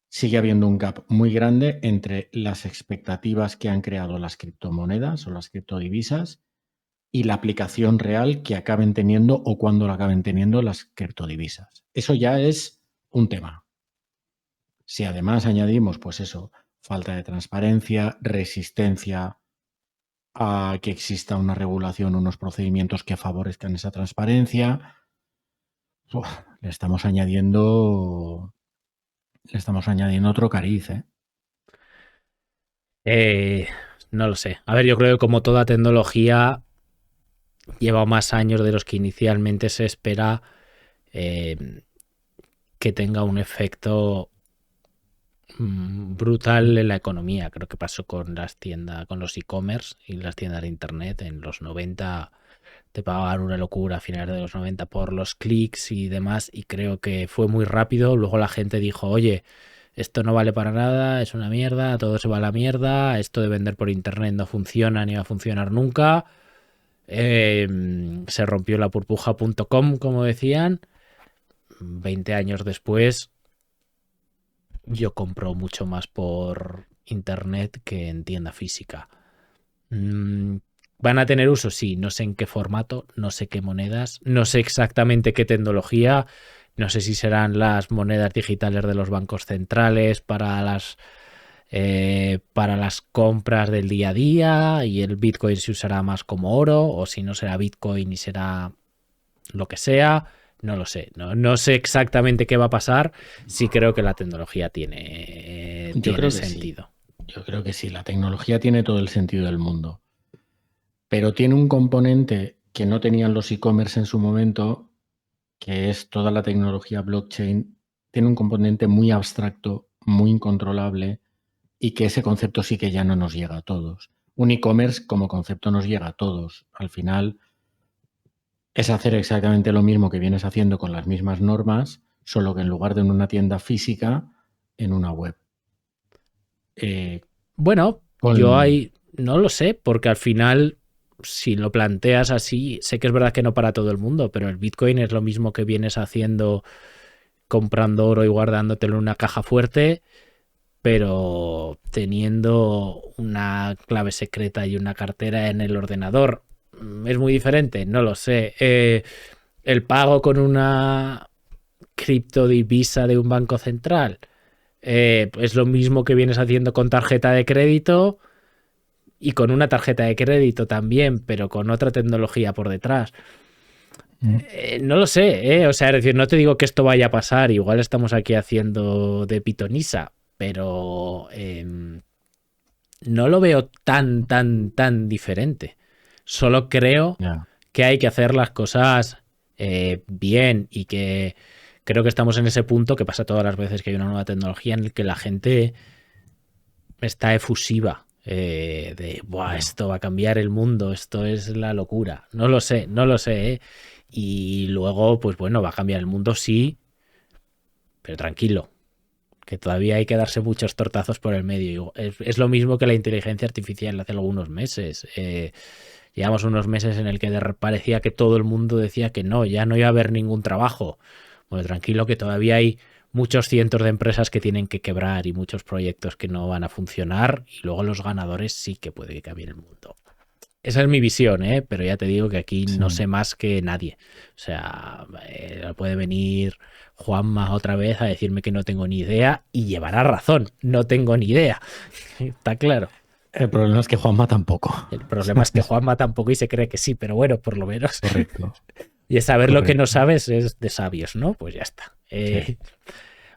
sigue habiendo un gap muy grande entre las expectativas que han creado las criptomonedas o las criptodivisas y la aplicación real que acaben teniendo o cuando la acaben teniendo las criptodivisas. Eso ya es un tema. Si además añadimos, pues eso, falta de transparencia, resistencia a que exista una regulación, unos procedimientos que favorezcan esa transparencia, le estamos añadiendo otro cariz, ¿eh? No lo sé. A ver, yo creo que como toda tecnología lleva más años de los que inicialmente se espera que tenga un efecto brutal en la economía. Creo que pasó con las tiendas, con los e-commerce y las tiendas de internet en los 90. Te pagaban una locura a finales de los 90 por los clics y demás, y creo que fue muy rápido. Luego la gente dijo, oye, esto no vale para nada, es una mierda, todo se va a la mierda, esto de vender por internet no funciona ni va a funcionar nunca. Se rompió la burbuja.com, como decían. 20 años después, yo compro mucho más por internet que en tienda física. ¿Van a tener uso? Sí, no sé en qué formato, no sé qué monedas, no sé exactamente qué tecnología, no sé si serán las monedas digitales de los bancos centrales para las compras del día a día y el Bitcoin se usará más como oro, o si no será Bitcoin y será lo que sea. No lo sé, no sé exactamente qué va a pasar. Sí creo que la tecnología tiene sentido. Sí. Yo creo que sí, la tecnología tiene todo el sentido del mundo. Pero tiene un componente que no tenían los e-commerce en su momento, que es toda la tecnología blockchain. Tiene un componente muy abstracto, muy incontrolable, y que ese concepto sí que ya no nos llega a todos. Un e-commerce como concepto nos llega a todos. Al final es hacer exactamente lo mismo que vienes haciendo con las mismas normas, solo que en lugar de en una tienda física, en una web. Bueno, yo ahí no lo sé, porque al final, si lo planteas así, sé que es verdad que no para todo el mundo, pero el Bitcoin es lo mismo que vienes haciendo comprando oro y guardándotelo en una caja fuerte, pero teniendo una clave secreta y una cartera en el ordenador. ¿Es muy diferente? No lo sé. El pago con una criptodivisa de un banco central es lo mismo que vienes haciendo con tarjeta de crédito y con una tarjeta de crédito también, pero con otra tecnología por detrás. No lo sé, o sea, es decir, no te digo que esto vaya a pasar, igual estamos aquí haciendo de pitonisa, pero no lo veo tan diferente. Solo creo que hay que hacer las cosas bien, y que creo que estamos en ese punto que pasa todas las veces que hay una nueva tecnología en el que la gente está efusiva. Esto va a cambiar el mundo, esto es la locura. No lo sé, Y luego, pues bueno, va a cambiar el mundo, sí, pero tranquilo, que todavía hay que darse muchos tortazos por el medio. Es lo mismo que la inteligencia artificial hace algunos meses. Llevamos unos meses en el que parecía que todo el mundo decía que ya no iba a haber ningún trabajo. Bueno, tranquilo, que todavía hay muchos cientos de empresas que tienen que quebrar y muchos proyectos que no van a funcionar, y luego los ganadores sí que puede que cambie el mundo. Esa es mi visión, pero ya te digo que aquí no sé más que nadie. O sea, puede venir Juanma otra vez a decirme que no tengo ni idea y llevará razón, no tengo ni idea. Está claro. El problema es que Juanma tampoco. El problema es que Juanma tampoco y se cree que sí, pero bueno, por lo menos. Correcto. Y saber lo que no sabes es de sabios, ¿no? Pues ya está. Sí.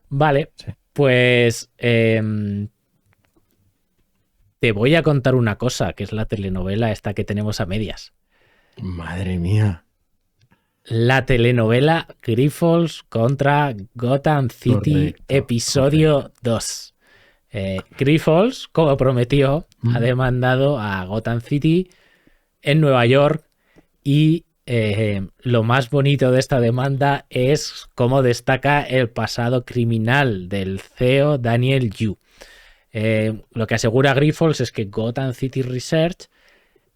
Vale, Sí. pues te voy a contar una cosa, que es la telenovela esta que tenemos a medias. Madre mía. La telenovela Grifols contra Gotham City, Correcto, episodio 2. Grifols, como prometió, ha demandado a Gotham City en Nueva York, y lo más bonito de esta demanda es cómo destaca el pasado criminal del CEO Daniel Yu. Lo que asegura Grifols es que Gotham City Research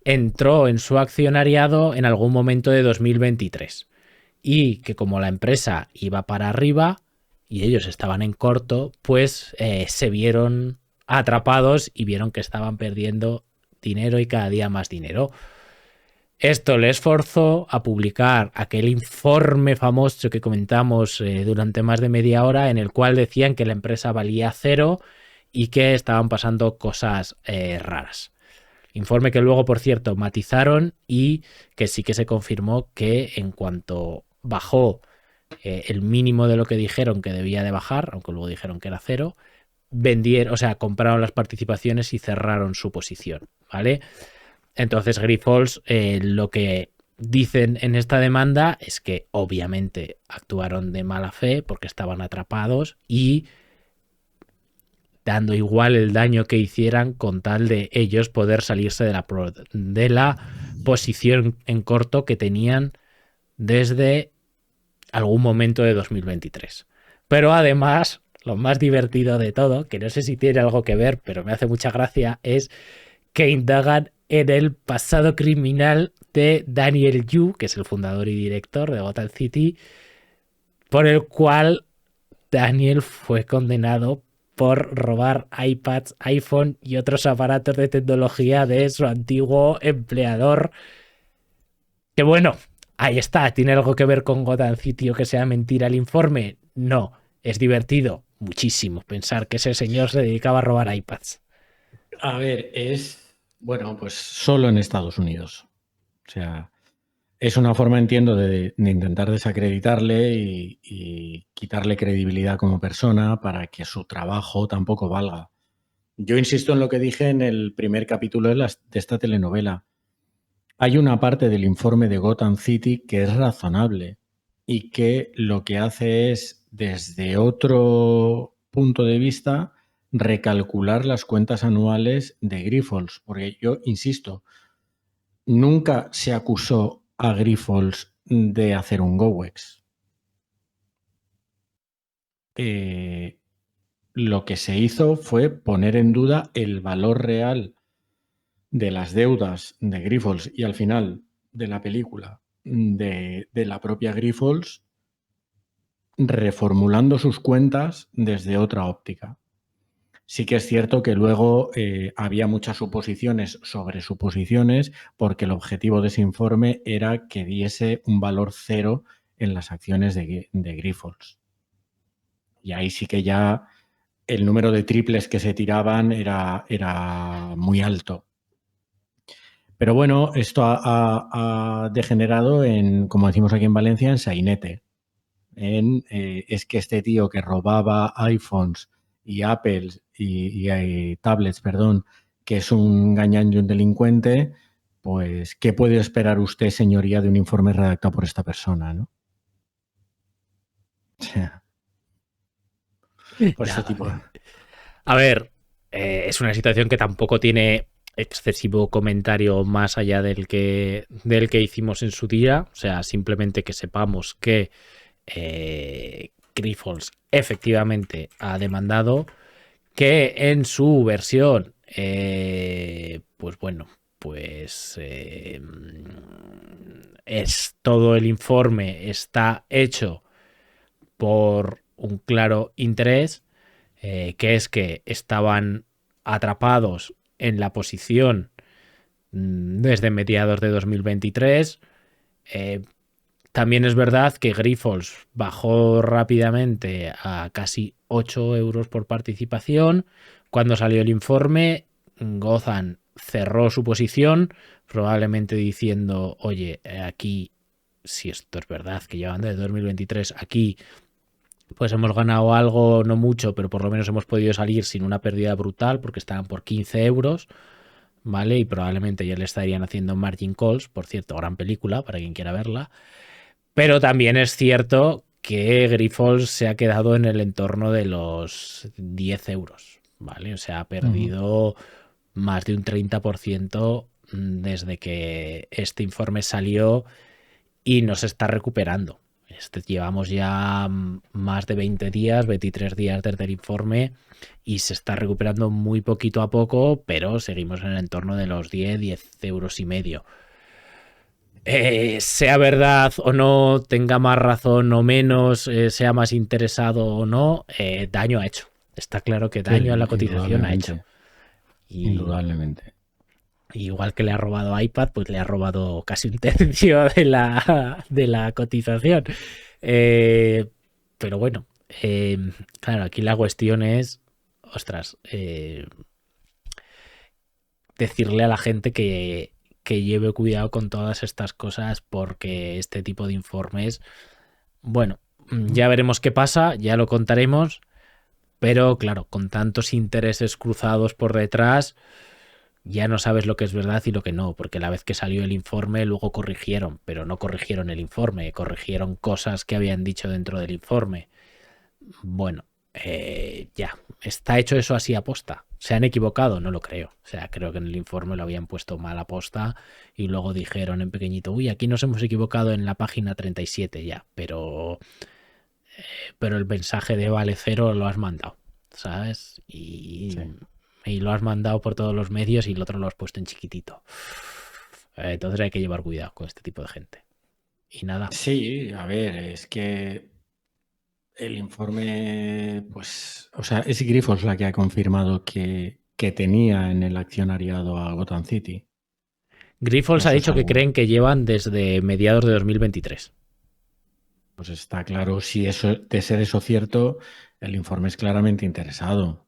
entró en su accionariado en algún momento de 2023 y que como la empresa iba para arriba y ellos estaban en corto, pues se vieron atrapados y vieron que estaban perdiendo dinero y cada día más dinero. Esto les forzó a publicar aquel informe famoso que comentamos durante más de media hora, en el cual decían que la empresa valía cero y que estaban pasando cosas raras. Informe que luego, por cierto, matizaron y que sí que se confirmó que en cuanto bajó el mínimo de lo que dijeron que debía de bajar, aunque luego dijeron que era cero, compraron las participaciones y cerraron su posición, ¿vale? Entonces Grifols lo que dicen en esta demanda es que obviamente actuaron de mala fe porque estaban atrapados y dando igual el daño que hicieran con tal de ellos poder salirse de la posición en corto que tenían desde algún momento de 2023. Pero además, lo más divertido de todo, que no sé si tiene algo que ver, pero me hace mucha gracia, es que indagan en el pasado criminal de Daniel Yu, que es el fundador y director de Gotham City, por el cual Daniel fue condenado por robar iPads, iPhone y otros aparatos de tecnología de su antiguo empleador. Que bueno, ahí está. ¿Tiene algo que ver con Gotham City o que sea mentira el informe? No. Es divertido muchísimo pensar que ese señor se dedicaba a robar iPads. A ver, bueno, pues solo en Estados Unidos. O sea, es una forma, entiendo, de intentar desacreditarle y quitarle credibilidad como persona para que su trabajo tampoco valga. Yo insisto en lo que dije en el primer capítulo de esta telenovela. Hay una parte del informe de Gotham City que es razonable y que lo que hace es, desde otro punto de vista, recalcular las cuentas anuales de Grifols. Porque yo insisto, nunca se acusó a Grifols de hacer un GoEx. Lo que se hizo fue poner en duda el valor real de las deudas de Grifols y al final de la película de la propia Grifols, reformulando sus cuentas desde otra óptica. Sí que es cierto que luego había muchas suposiciones sobre suposiciones, porque el objetivo de ese informe era que diese un valor cero en las acciones de Grifols. Y ahí sí que ya el número de triples que se tiraban era muy alto. Pero bueno, esto ha degenerado en, como decimos aquí en Valencia, en sainete. Es que este tío que robaba iPhones y Apple y tablets, perdón, que es un gañán y un delincuente, pues ¿qué puede esperar usted, señoría, de un informe redactado por esta persona, ¿no? O sea, por este tipo. A ver, es una situación que tampoco tiene excesivo comentario más allá del que hicimos en su día. O sea, simplemente que sepamos que Grifols efectivamente ha demandado, que en su versión, pues bueno, pues es todo el informe está hecho por un claro interés, que es que estaban atrapados en la posición desde mediados de 2023. También es verdad que Grifols bajó rápidamente a casi 8 euros por participación. Cuando salió el informe, Gozan cerró su posición, probablemente diciendo, oye, aquí, si esto es verdad, que llevan desde 2023, aquí pues hemos ganado algo, no mucho, pero por lo menos hemos podido salir sin una pérdida brutal, porque estaban por 15 euros, ¿vale? Y probablemente ya le estarían haciendo margin calls, por cierto, gran película, para quien quiera verla. Pero también es cierto que Grifols se ha quedado en el entorno de los 10 euros, ¿vale? O sea, ha perdido más de un 30% desde que este informe salió y no se está recuperando. Llevamos ya más de 20 días, 23 días desde el informe y se está recuperando muy poquito a poco, pero seguimos en el entorno de los 10 euros y medio. Sea verdad o no, tenga más razón o menos, sea más interesado o no, daño ha hecho. Está claro que daño a la cotización ha hecho. Indudablemente. Igual que le ha robado iPad, pues le ha robado casi un tercio de la cotización. Pero bueno, claro, aquí la cuestión es, ostras, decirle a la gente que lleve cuidado con todas estas cosas, porque este tipo de informes, bueno, ya veremos qué pasa, ya lo contaremos, pero claro, con tantos intereses cruzados por detrás, ya no sabes lo que es verdad y lo que no, porque la vez que salió el informe luego corrigieron, pero no corrigieron el informe, corrigieron cosas que habían dicho dentro del informe. Bueno, ya, ¿está hecho eso así a posta? ¿Se han equivocado? No lo creo. O sea, creo que en el informe lo habían puesto mal a posta y luego dijeron en pequeñito, uy, aquí nos hemos equivocado en la página 37 ya, pero el mensaje de vale cero lo has mandado, ¿sabes? Y lo has mandado por todos los medios y el otro lo has puesto en chiquitito. Entonces hay que llevar cuidado con este tipo de gente. Y nada. Sí, a ver, es que el informe, pues, o sea, es Grifols la que ha confirmado que tenía en el accionariado a Gotham City. Grifols ha dicho que creen que llevan desde mediados de 2023. Pues está claro, si eso, de ser eso cierto, el informe es claramente interesado.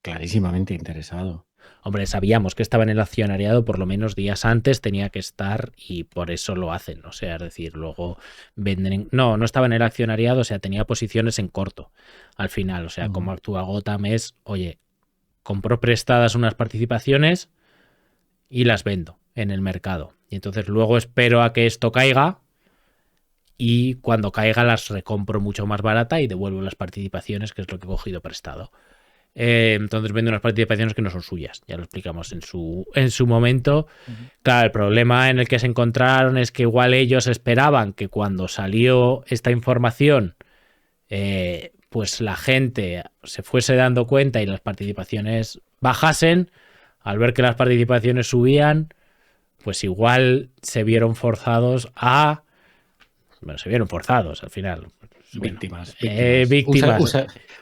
Clarísimamente interesado. Hombre, sabíamos que estaba en el accionariado por lo menos días antes, tenía que estar y por eso lo hacen. O sea, es decir, luego venden... No estaba en el accionariado, o sea, tenía posiciones en corto al final. O sea, como actúa Gotham es, oye, compro prestadas unas participaciones y las vendo en el mercado. Y entonces luego espero a que esto caiga y cuando caiga las recompro mucho más barata y devuelvo las participaciones, que es lo que he cogido prestado. Entonces vende unas participaciones que no son suyas, ya lo explicamos en su momento. Claro, el problema en el que se encontraron es que igual ellos esperaban que cuando salió esta información pues la gente se fuese dando cuenta y las participaciones bajasen. Al ver que las participaciones subían, pues igual se vieron forzados a... Bueno, se vieron forzados al final. Víctimas.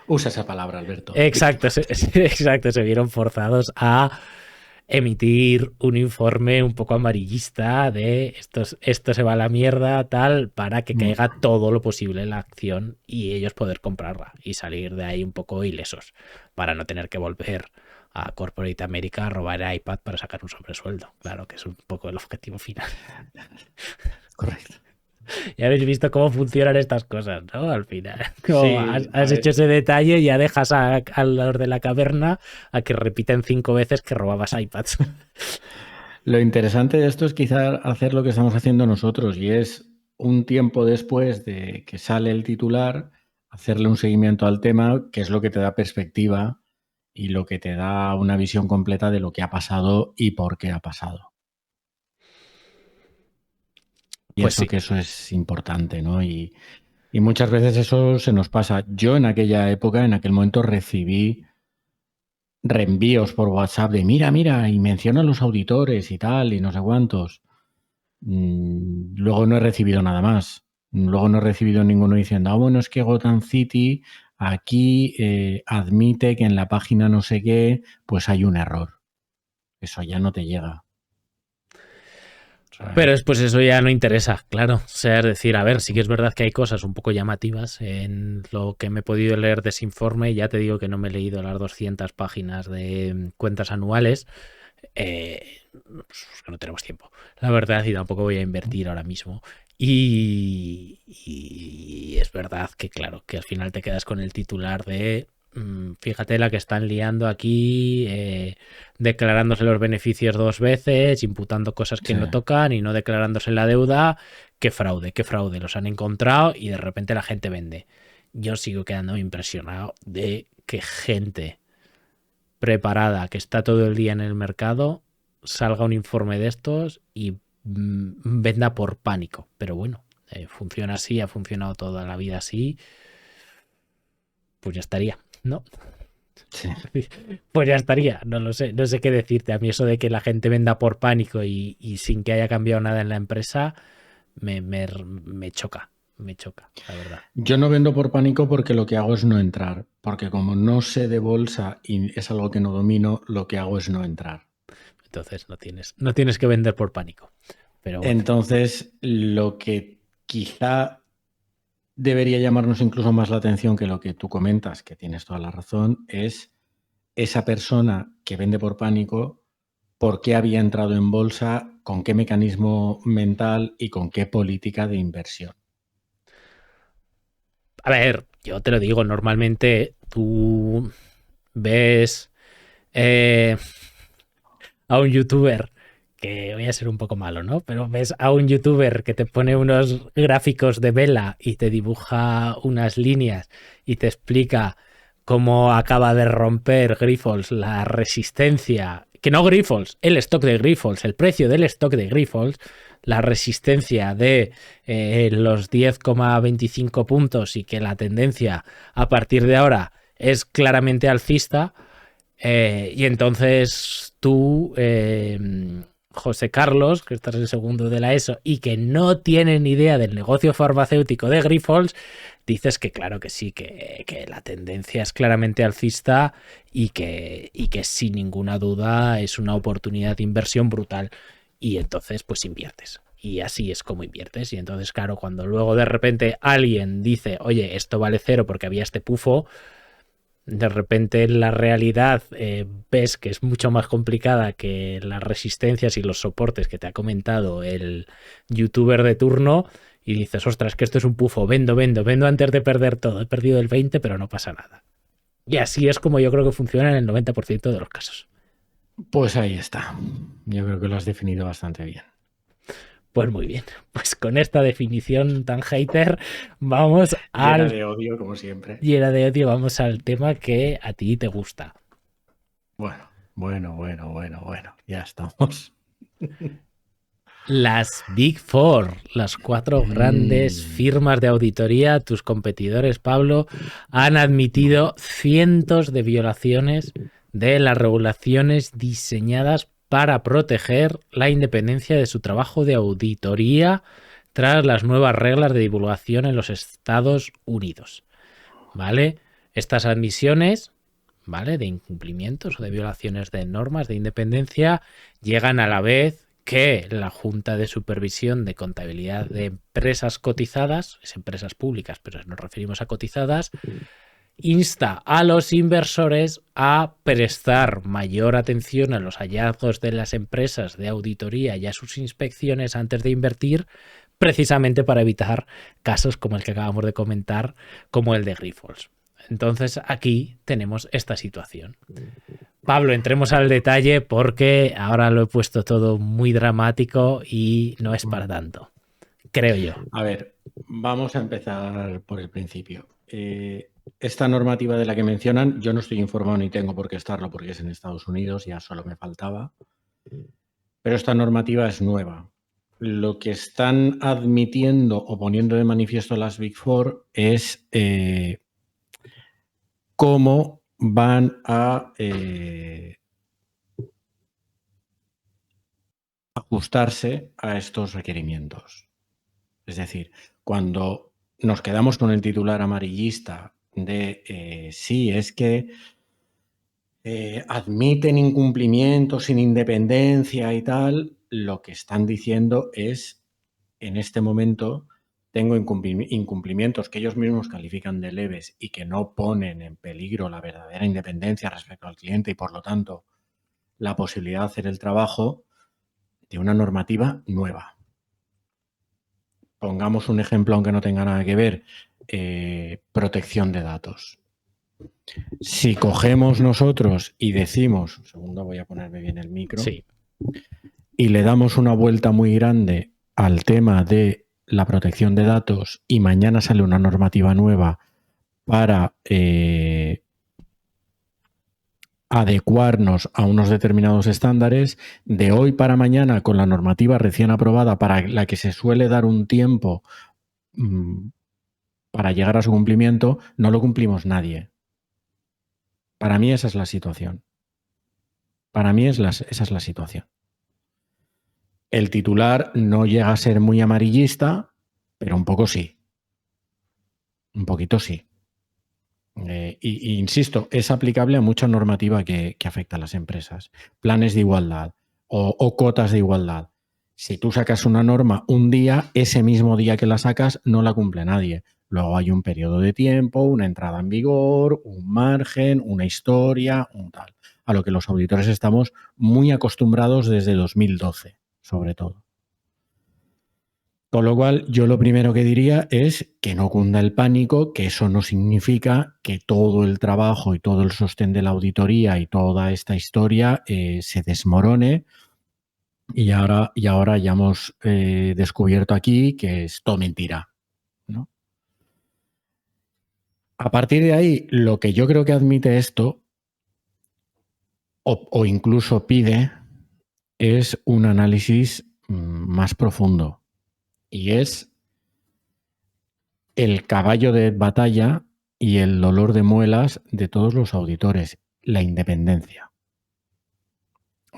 Usa esa palabra, Alberto. Exacto, se vieron forzados a emitir un informe un poco amarillista de esto se va a la mierda, tal, para que caiga todo lo posible en la acción y ellos poder comprarla y salir de ahí un poco ilesos, para no tener que volver a Corporate America a robar el iPad para sacar un sobresueldo. Claro que es un poco el objetivo final. Correcto. Ya habéis visto cómo funcionan estas cosas, ¿no? Al final. Sí, has hecho ese detalle y ya dejas a los de la caverna a que repiten 5 veces que robabas iPads. Lo interesante de esto es quizá hacer lo que estamos haciendo nosotros, y es un tiempo después de que sale el titular, hacerle un seguimiento al tema, que es lo que te da perspectiva y lo que te da una visión completa de lo que ha pasado y por qué ha pasado. Pienso que eso es importante, ¿no? Y Y muchas veces eso se nos pasa. Yo en aquella época, en aquel momento, recibí reenvíos por WhatsApp de mira, y menciona a los auditores y tal, y no sé cuántos. Luego no he recibido nada más. Luego no he recibido ninguno diciendo, bueno, es que Gotham City aquí admite que en la página no sé qué, pues hay un error. Eso ya no te llega. Pero después eso ya no interesa, claro. O sea, es decir, a ver, sí que es verdad que hay cosas un poco llamativas en lo que me he podido leer de ese informe. Ya te digo que no me he leído las 200 páginas de cuentas anuales. Pues que no tenemos tiempo, la verdad, y tampoco voy a invertir ahora mismo. Y es verdad que, claro, que al final te quedas con el titular de fíjate la que están liando aquí, declarándose los beneficios 2 veces, imputando cosas que Sí. no tocan y no declarándose la deuda. Qué fraude, los han encontrado y de repente la gente vende. Yo sigo quedando impresionado de que gente preparada que está todo el día en el mercado salga un informe de estos y venda por pánico. Pero bueno, funciona así, ha funcionado toda la vida así, pues ya estaría, ¿no? Sí. Pues ya estaría, no sé qué decirte. A mí eso de que la gente venda por pánico y sin que haya cambiado nada en la empresa me choca, la verdad. Yo no vendo por pánico porque lo que hago es no entrar. Porque como no sé de bolsa y es algo que no domino, lo que hago es no entrar. Entonces no tienes que vender por pánico. Pero bueno. Entonces, lo que quizá debería llamarnos incluso más la atención que lo que tú comentas, que tienes toda la razón, es esa persona que vende por pánico, por qué había entrado en bolsa, con qué mecanismo mental y con qué política de inversión. A ver, yo te lo digo, normalmente tú ves a un youtuber, que voy a ser un poco malo, ¿no? Pero ves a un youtuber que te pone unos gráficos de vela y te dibuja unas líneas y te explica cómo acaba de romper Grifols la resistencia, que no Grifols, el stock de Grifols, el precio del stock de Grifols, la resistencia de los 10,25 puntos y que la tendencia a partir de ahora es claramente alcista. Y entonces tú, José Carlos, que estás en segundo de la ESO y que no tiene ni idea del negocio farmacéutico de Grifols, dices que claro que sí, que la tendencia es claramente alcista y que sin ninguna duda es una oportunidad de inversión brutal. Y entonces pues inviertes. Y así es como inviertes. Y entonces, claro, cuando luego de repente alguien dice, oye, esto vale cero porque había este pufo, de repente la realidad ves que es mucho más complicada que las resistencias y los soportes que te ha comentado el youtuber de turno y dices, ostras, que esto es un pufo, vendo antes de perder todo, he perdido el 20 pero no pasa nada. Y así es como yo creo que funciona en el 90% de los casos. Pues ahí está. Yo creo que lo has definido bastante bien. Pues muy bien, pues con esta definición tan hater vamos Llena al... de odio, como siempre. Llena de odio, vamos al tema que a ti te gusta. Bueno. Ya estamos. Las Big Four, las 4 grandes firmas de auditoría, tus competidores, Pablo, han admitido cientos de violaciones de las regulaciones diseñadas para proteger la independencia de su trabajo de auditoría tras las nuevas reglas de divulgación en los Estados Unidos. ¿Vale? Estas admisiones, ¿vale?, de incumplimientos o de violaciones de normas de independencia llegan a la vez que la Junta de Supervisión de Contabilidad de Empresas Cotizadas, es empresas públicas, pero nos referimos a cotizadas, insta a los inversores a prestar mayor atención a los hallazgos de las empresas de auditoría y a sus inspecciones antes de invertir, precisamente para evitar casos como el que acabamos de comentar, como el de Grifols. Entonces aquí tenemos esta situación. Pablo, entremos al detalle porque ahora lo he puesto todo muy dramático y no es para tanto, creo yo. A ver, vamos a empezar por el principio. Esta normativa de la que mencionan, yo no estoy informado ni tengo por qué estarlo porque es en Estados Unidos, ya solo me faltaba. Pero esta normativa es nueva. lo que están admitiendo o poniendo de manifiesto las Big Four es cómo van a ajustarse a estos requerimientos. Es decir, cuando nos quedamos con el titular amarillista de sí, es que admiten incumplimientos sin independencia y tal, lo que están diciendo es, en este momento, tengo incumplimientos que ellos mismos califican de leves y que no ponen en peligro la verdadera independencia respecto al cliente y, por lo tanto, la posibilidad de hacer el trabajo de una normativa nueva. Pongamos un ejemplo, aunque no tenga nada que ver, protección de datos. Si cogemos nosotros y decimos, un segundo, voy a ponerme bien el micro, Sí. y le damos una vuelta muy grande al tema de la protección de datos y mañana sale una normativa nueva para adecuarnos a unos determinados estándares, de hoy para mañana con la normativa recién aprobada para la que se suele dar un tiempo para llegar a su cumplimiento, no lo cumplimos nadie. Para mí esa es la situación. Para mí esa es la situación. El titular no llega a ser muy amarillista, pero un poco sí. Un poquito sí. Insisto, es aplicable a mucha normativa que afecta a las empresas. Planes de igualdad o cotas de igualdad. Si tú sacas una norma un día, ese mismo día que la sacas no la cumple nadie. Luego hay un periodo de tiempo, una entrada en vigor, un margen, una historia, un tal. A lo que los auditores estamos muy acostumbrados desde 2012, sobre todo. Con lo cual, yo lo primero que diría es que no cunda el pánico, que eso no significa que todo el trabajo y todo el sostén de la auditoría y toda esta historia se desmorone. Y ahora ya hemos descubierto aquí que es todo mentira, ¿no? A partir de ahí, lo que yo creo que admite esto, o incluso pide, es un análisis más profundo. Y es el caballo de batalla y el dolor de muelas de todos los auditores, la independencia.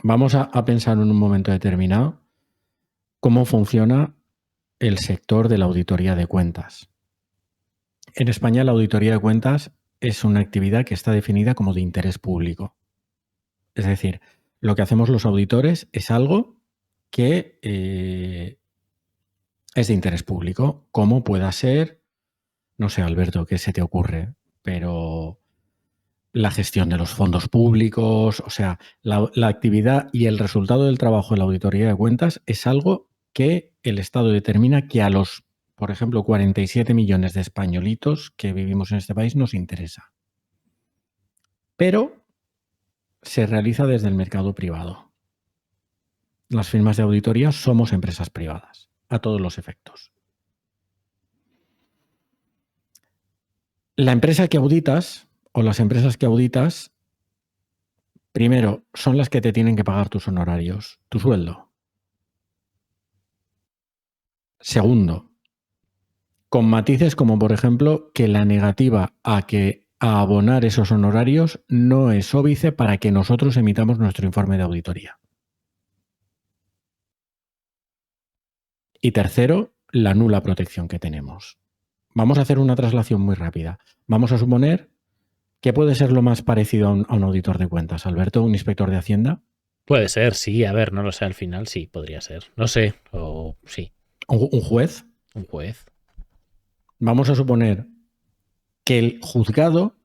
Vamos a pensar en un momento determinado cómo funciona el sector de la auditoría de cuentas. En España, la auditoría de cuentas es una actividad que está definida como de interés público. Es decir, lo que hacemos los auditores es algo que es de interés público, como pueda ser, no sé, Alberto, ¿qué se te ocurre? Pero la gestión de los fondos públicos, o sea, la actividad y el resultado del trabajo de la auditoría de cuentas es algo que el Estado determina que a los, por ejemplo, 47 millones de españolitos que vivimos en este país nos interesa. Pero se realiza desde el mercado privado. Las firmas de auditoría somos empresas privadas, a todos los efectos. La empresa que auditas o las empresas que auditas, primero, son las que te tienen que pagar tus honorarios, tu sueldo. Segundo, con matices como, por ejemplo, que la negativa a abonar esos honorarios no es óbice para que nosotros emitamos nuestro informe de auditoría. Y tercero, la nula protección que tenemos. Vamos a hacer una traslación muy rápida. Vamos a suponer que puede ser lo más parecido a un auditor de cuentas, Alberto, un inspector de Hacienda. Puede ser, sí. A ver, no lo sé al final. Sí, podría ser. No sé. O sí. Un juez. Un juez. Vamos a suponer que el juzgado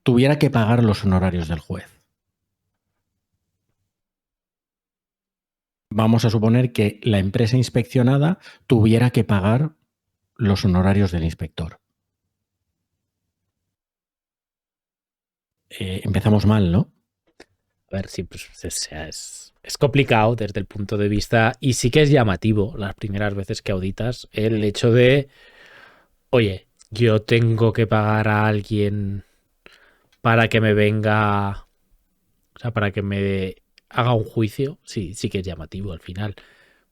tuviera que pagar los honorarios del juez. Vamos a suponer que la empresa inspeccionada tuviera que pagar los honorarios del inspector. Empezamos mal, ¿no? A ver, sí, pues es complicado desde el punto de vista, y sí que es llamativo las primeras veces que auditas el hecho de, oye, yo tengo que pagar a alguien para que me venga, o sea, para que me haga un juicio. Sí, sí que es llamativo al final.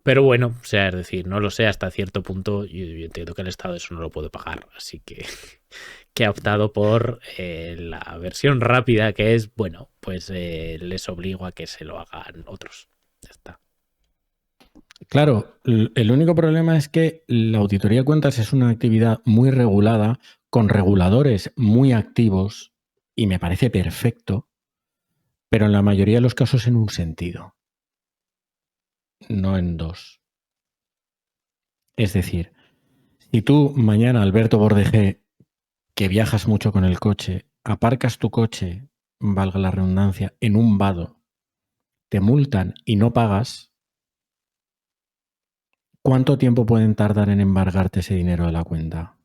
Pero bueno, o sea, es decir, no lo sé, hasta cierto punto yo entiendo que el Estado eso no lo puede pagar, así que ha optado por la versión rápida, que es, bueno, pues les obligo a que se lo hagan otros. Ya está. Claro, el único problema es que la auditoría de cuentas es una actividad muy regulada, con reguladores muy activos, y me parece perfecto, pero en la mayoría de los casos en un sentido, no en dos. Es decir, si tú mañana, Alberto Bordejé, que viajas mucho con el coche, aparcas tu coche, valga la redundancia, en un vado, te multan y no pagas, ¿cuánto tiempo pueden tardar en embargarte ese dinero de la cuenta?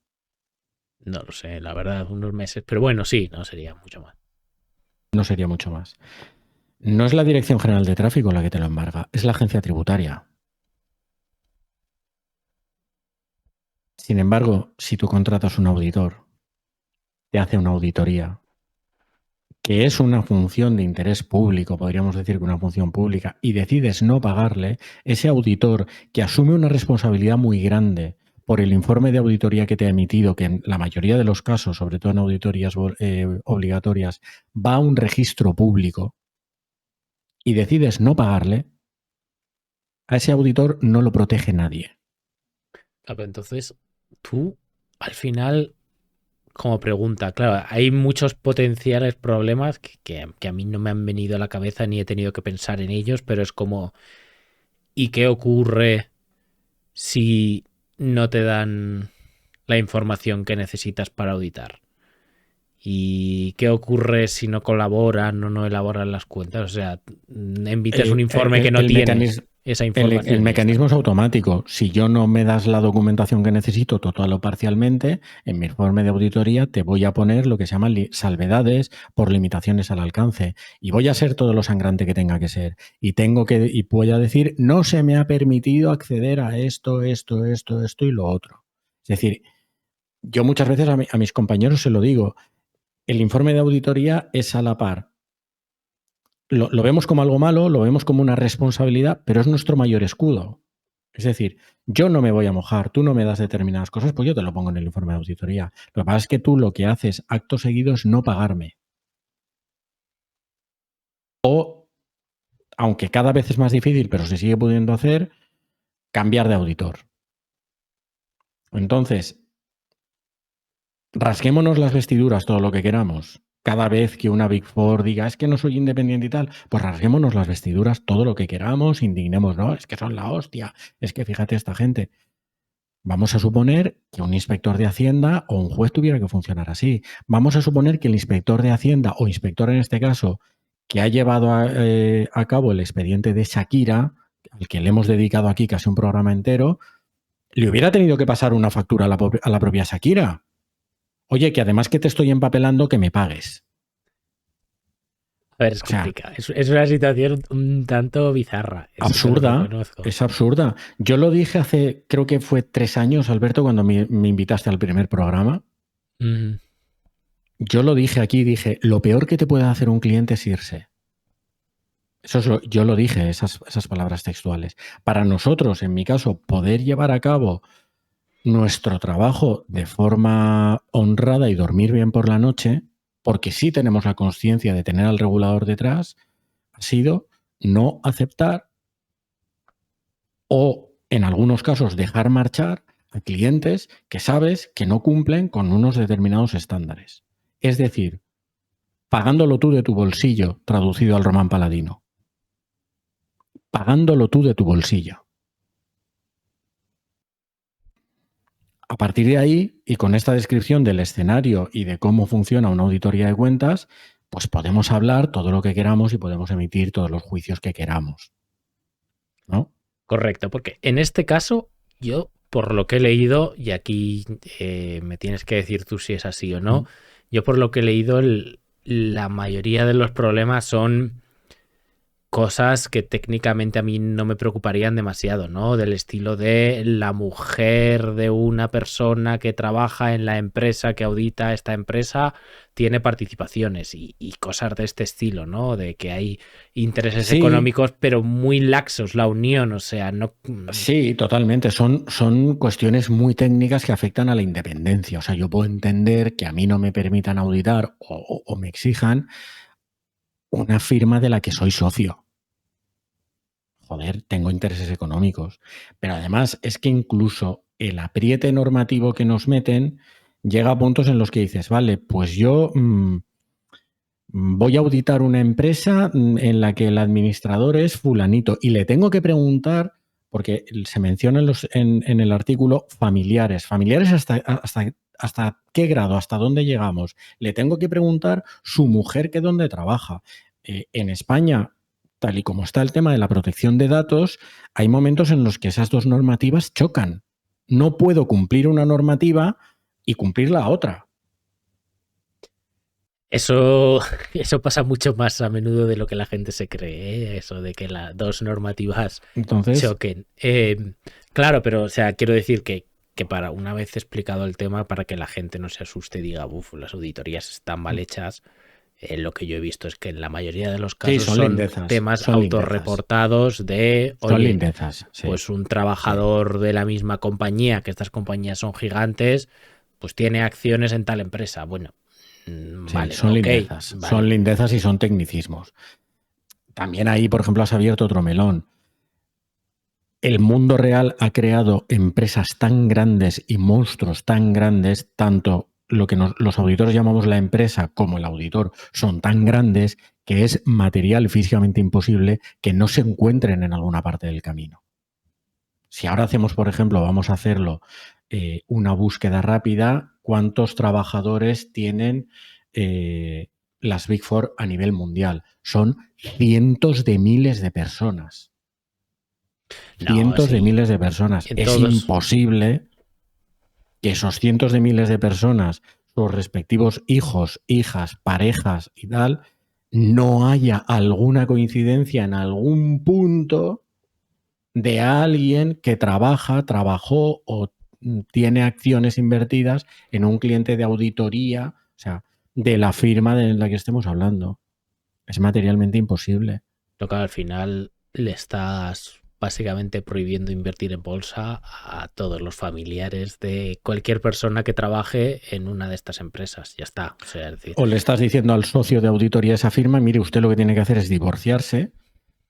No lo sé, la verdad, unos meses, pero bueno, sí, no sería mucho más. No sería mucho más. No es la Dirección General de Tráfico la que te lo embarga, es la agencia tributaria. Sin embargo, si tú contratas un auditor, te hace una auditoría, que es una función de interés público, podríamos decir que una función pública, y decides no pagarle, ese auditor que asume una responsabilidad muy grande por el informe de auditoría que te ha emitido, que en la mayoría de los casos, sobre todo en auditorías obligatorias, va a un registro público, y decides no pagarle, a ese auditor no lo protege nadie. Entonces, tú, al final, como pregunta, claro, hay muchos potenciales problemas que a mí no me han venido a la cabeza ni he tenido que pensar en ellos, pero es como, ¿y qué ocurre si no te dan la información que necesitas para auditar? ¿Y qué ocurre si no colaboran o no elaboran las cuentas? O sea, emites un informe que no tienes esa información. El mecanismo es automático. Si yo no me das la documentación que necesito total o parcialmente, en mi informe de auditoría te voy a poner lo que se llaman salvedades por limitaciones al alcance. Y voy a ser todo lo sangrante que tenga que ser. Y voy a decir, no se me ha permitido acceder a esto y lo otro. Es decir, yo muchas veces a mis compañeros se lo digo. El informe de auditoría es a la par. Lo vemos como algo malo, lo vemos como una responsabilidad, pero es nuestro mayor escudo. Es decir, yo no me voy a mojar, tú no me das determinadas cosas, pues yo te lo pongo en el informe de auditoría. Lo que pasa es que tú lo que haces acto seguido es no pagarme. O, aunque cada vez es más difícil, pero se sigue pudiendo hacer, cambiar de auditor. Entonces, rasguémonos las vestiduras todo lo que queramos. Cada vez que una Big Four diga, es que no soy independiente y tal, pues rasguémonos las vestiduras todo lo que queramos, indignemos, no, es que son la hostia, es que fíjate esta gente. Vamos a suponer que un inspector de Hacienda o un juez tuviera que funcionar así. Vamos a suponer que el inspector de Hacienda o inspector en este caso, que ha llevado a cabo el expediente de Shakira, al que le hemos dedicado aquí casi un programa entero, le hubiera tenido que pasar una factura a la propia Shakira. Oye, que además que te estoy empapelando, que me pagues. A ver, es complicado. Es una situación un tanto bizarra. Absurda. Es absurda. Yo lo dije hace, creo que fue 3 años, Alberto, cuando me invitaste al primer programa. Yo lo dije aquí, dije, lo peor que te puede hacer un cliente es irse. Yo lo dije, esas palabras textuales. Para nosotros, en mi caso, poder llevar a cabo nuestro trabajo de forma honrada y dormir bien por la noche, porque sí tenemos la conciencia de tener al regulador detrás, ha sido no aceptar o, en algunos casos, dejar marchar a clientes que sabes que no cumplen con unos determinados estándares. Es decir, pagándolo tú de tu bolsillo, traducido al román paladino. Pagándolo tú de tu bolsillo. A partir de ahí, y con esta descripción del escenario y de cómo funciona una auditoría de cuentas, pues podemos hablar todo lo que queramos y podemos emitir todos los juicios que queramos. ¿No? Correcto, porque en este caso, yo, por lo que he leído, y aquí me tienes que decir tú si es así o no, yo por lo que he leído, la mayoría de los problemas son cosas que técnicamente a mí no me preocuparían demasiado, ¿no? Del estilo de la mujer de una persona que trabaja en la empresa que audita esta empresa tiene participaciones y cosas de este estilo, ¿no? De que hay intereses Sí, económicos pero muy laxos, la unión, o sea, no... sí, totalmente. Son cuestiones muy técnicas que afectan a la independencia. O sea, yo puedo entender que a mí no me permitan auditar o me exijan una firma de la que soy socio. Joder, tengo intereses económicos. Pero además es que incluso el apriete normativo que nos meten llega a puntos en los que dices, vale, pues yo voy a auditar una empresa en la que el administrador es fulanito y le tengo que preguntar, porque se menciona en el artículo familiares. ¿Familiares hasta qué grado? ¿Hasta dónde llegamos? Le tengo que preguntar su mujer que dónde trabaja. En España, tal y como está el tema de la protección de datos, hay momentos en los que esas dos normativas chocan. No puedo cumplir una normativa y cumplir la otra. Eso, eso pasa mucho más a menudo de lo que la gente se cree, ¿eh? Eso de que las dos normativas Entonces, choquen. Claro, pero o sea, quiero decir que para una vez explicado el tema, para que la gente no se asuste y diga, uff, las auditorías están mal hechas, lo que yo he visto es que en la mayoría de los sí, casos son temas son lindezas. autorreportados de, Son oye, lindezas, sí, pues un sí. trabajador de la misma compañía, que estas compañías son gigantes, pues tiene acciones en tal empresa. Bueno, Sí, vale, ok, son vale. lindezas y son tecnicismos. También ahí, por ejemplo, has abierto otro melón. El mundo real ha creado empresas tan grandes y monstruos tan grandes, tanto lo que los auditores llamamos la empresa como el auditor son tan grandes que es material físicamente imposible que no se encuentren en alguna parte del camino. Si ahora hacemos, por ejemplo, vamos a hacerlo, una búsqueda rápida, ¿cuántos trabajadores tienen las Big Four a nivel mundial? Son cientos de miles de personas. No, Cientos de sí. miles de personas. En Es todos. imposible que esos cientos de miles de personas, sus respectivos hijos, hijas, parejas y tal, no haya alguna coincidencia en algún punto de alguien que trabajó o tiene acciones invertidas en un cliente de auditoría, o sea, de la firma de la que estemos hablando. Es materialmente imposible. Lo que al final le estás básicamente prohibiendo invertir en bolsa a todos los familiares de cualquier persona que trabaje en una de estas empresas. Ya está. O sea, es decir, O le estás diciendo al socio de auditoría de esa firma, mire, usted lo que tiene que hacer es divorciarse,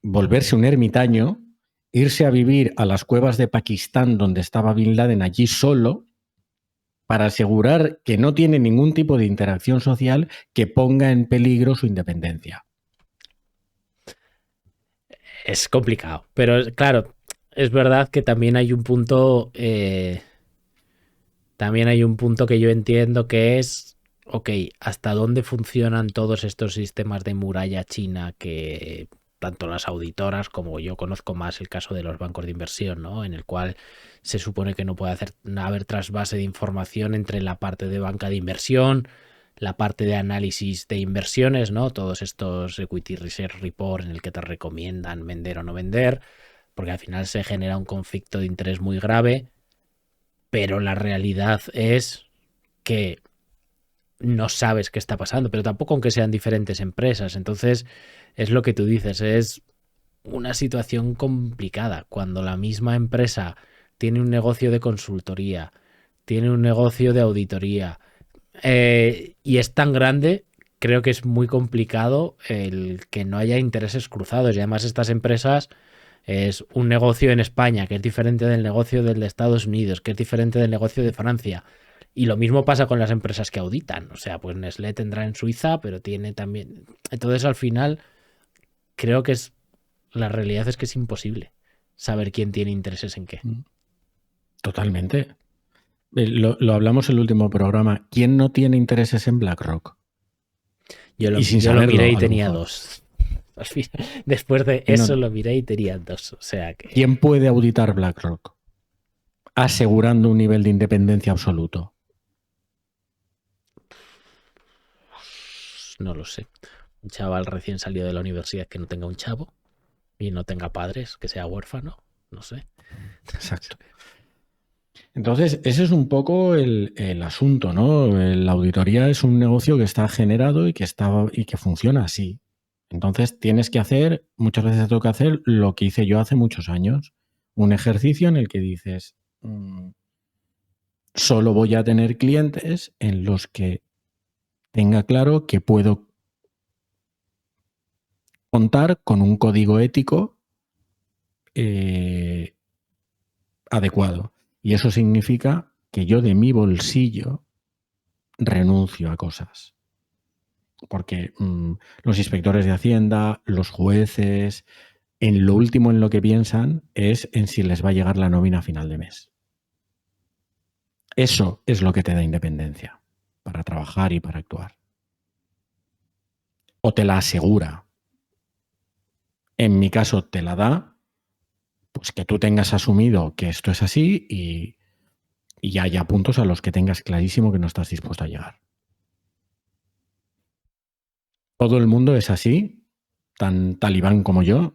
volverse un ermitaño, irse a vivir a las cuevas de Pakistán donde estaba Bin Laden allí solo, para asegurar que no tiene ningún tipo de interacción social que ponga en peligro su independencia. es complicado. Pero claro, es verdad que también hay un punto. También hay un punto que yo entiendo que es. Ok, ¿hasta dónde funcionan todos estos sistemas de muralla china que tanto las auditoras como yo conozco más el caso de los bancos de inversión, ¿no? En el cual se supone que no puede haber trasvase de información entre la parte de banca de inversión, la parte de análisis de inversiones, ¿no? Todos estos equity research report en el que te recomiendan vender o no vender, porque al final se genera un conflicto de interés muy grave, pero la realidad es que no sabes qué está pasando, pero tampoco aunque sean diferentes empresas. Entonces, es lo que tú dices, es una situación complicada cuando la misma empresa tiene un negocio de consultoría, tiene un negocio de auditoría y es tan grande. Creo que es muy complicado el que no haya intereses cruzados y además estas empresas es un negocio en España que es diferente del negocio del de Estados Unidos, que es diferente del negocio de Francia. Y lo mismo pasa con las empresas que auditan. O sea, pues Nestlé tendrá en Suiza, pero tiene también... Entonces, al final, creo que es... La realidad es que es imposible saber quién tiene intereses en qué. Totalmente. Lo hablamos en el último programa. ¿Quién no tiene intereses en BlackRock? Y sin Yo lo miré saberlo, y a lo tenía mejor. dos. Después de ¿Quién, eso no- lo miré y tenía dos. O sea que... ¿Quién puede auditar BlackRock asegurando un nivel de independencia absoluto? No lo sé. Un chaval recién salido de la universidad que no tenga un chavo. Y no tenga padres, que sea huérfano, no sé. Exacto. Entonces, ese es un poco el asunto, ¿no? La auditoría es un negocio que está generado y que funciona así. Entonces, tienes que hacer, muchas veces tengo que hacer lo que hice yo hace muchos años. Un ejercicio en el que dices, solo voy a tener clientes en los que tenga claro que puedo contar con un código ético adecuado. Y eso significa que yo de mi bolsillo renuncio a cosas. Porque los inspectores de Hacienda, los jueces, en lo último en lo que piensan es en si les va a llegar la nómina a final de mes. Eso es lo que te da independencia para trabajar y para actuar. O te la asegura. En mi caso te la da, pues que tú tengas asumido que esto es así y haya puntos a los que tengas clarísimo que no estás dispuesto a llegar. ¿Todo el mundo es así? ¿Tan talibán como yo?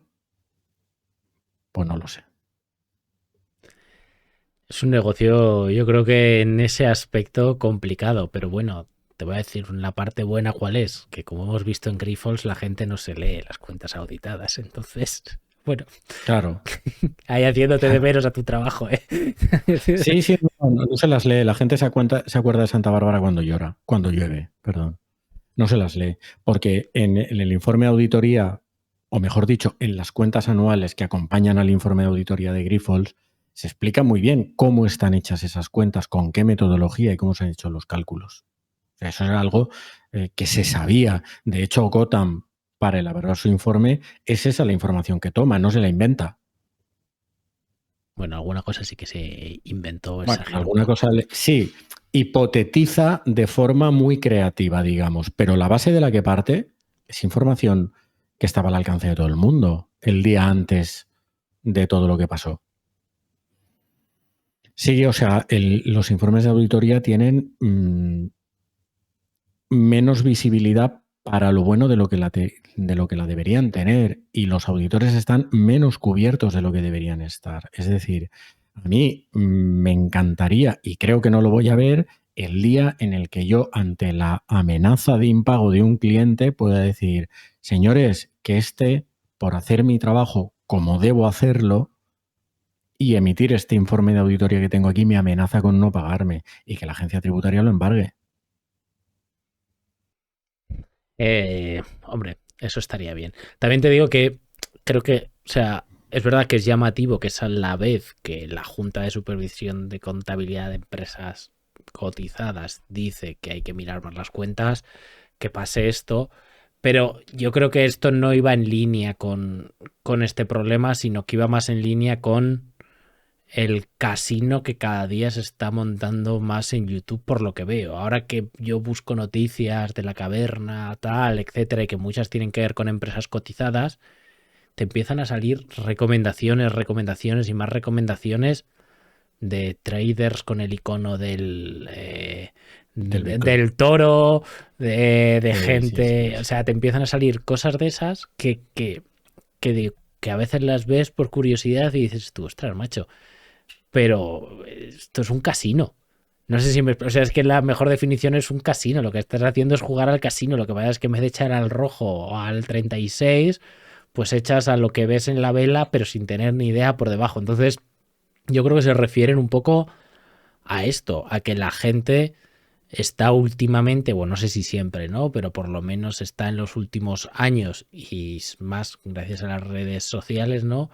Pues no lo sé. Es un negocio, yo creo que en ese aspecto complicado, pero bueno, te voy a decir la parte buena cuál es, que como hemos visto en Grifols, la gente no se lee las cuentas auditadas, entonces, bueno, Claro. ahí haciéndote de menos a tu trabajo, ¿eh? Sí, no se las lee. La gente se acuerda de Santa Bárbara cuando llueve, perdón. No se las lee, porque en el informe de auditoría, o mejor dicho, en las cuentas anuales que acompañan al informe de auditoría de Grifols, se explica muy bien cómo están hechas esas cuentas, con qué metodología y cómo se han hecho los cálculos. O sea, eso era algo que se sabía. De hecho, Gotham, para elaborar su informe, es esa la información que toma, no se la inventa. Bueno, alguna cosa sí que se inventó, Bueno, exageró. alguna cosa sí, hipotetiza de forma muy creativa, digamos, pero la base de la que parte es información que estaba al alcance de todo el mundo el día antes de todo lo que pasó. Sí, o sea, los informes de auditoría tienen menos visibilidad para lo bueno de lo que la deberían tener, y los auditores están menos cubiertos de lo que deberían estar. Es decir, a mí me encantaría, y creo que no lo voy a ver, el día en el que yo, ante la amenaza de impago de un cliente, pueda decir, señores, que por hacer mi trabajo como debo hacerlo y emitir este informe de auditoría que tengo aquí, me amenaza con no pagarme, y que la agencia tributaria lo embargue. Hombre, eso estaría bien. También te digo que creo que, o sea, es verdad que es llamativo que es a la vez que la Junta de Supervisión de Contabilidad de Empresas cotizadas dice que hay que mirar más las cuentas, que pase esto, pero yo creo que esto no iba en línea con este problema, sino que iba más en línea con el casino que cada día se está montando más en YouTube por lo que veo. Ahora que yo busco noticias de la caverna, tal, etcétera, y que muchas tienen que ver con empresas cotizadas, te empiezan a salir recomendaciones y más recomendaciones de traders con el icono del toro, de gente. Sí. O sea, te empiezan a salir cosas de esas que a veces las ves por curiosidad y dices tú, ostras, macho, pero esto es un casino. No sé si o sea, es que la mejor definición es un casino. Lo que estás haciendo es jugar al casino. Lo que pasa es que en vez de echar al rojo o al 36, pues echas a lo que ves en la vela, pero sin tener ni idea por debajo. Entonces, yo creo que se refieren un poco a esto, a que la gente está últimamente, bueno, no sé si siempre, ¿no? Pero por lo menos está en los últimos años y más gracias a las redes sociales, ¿no?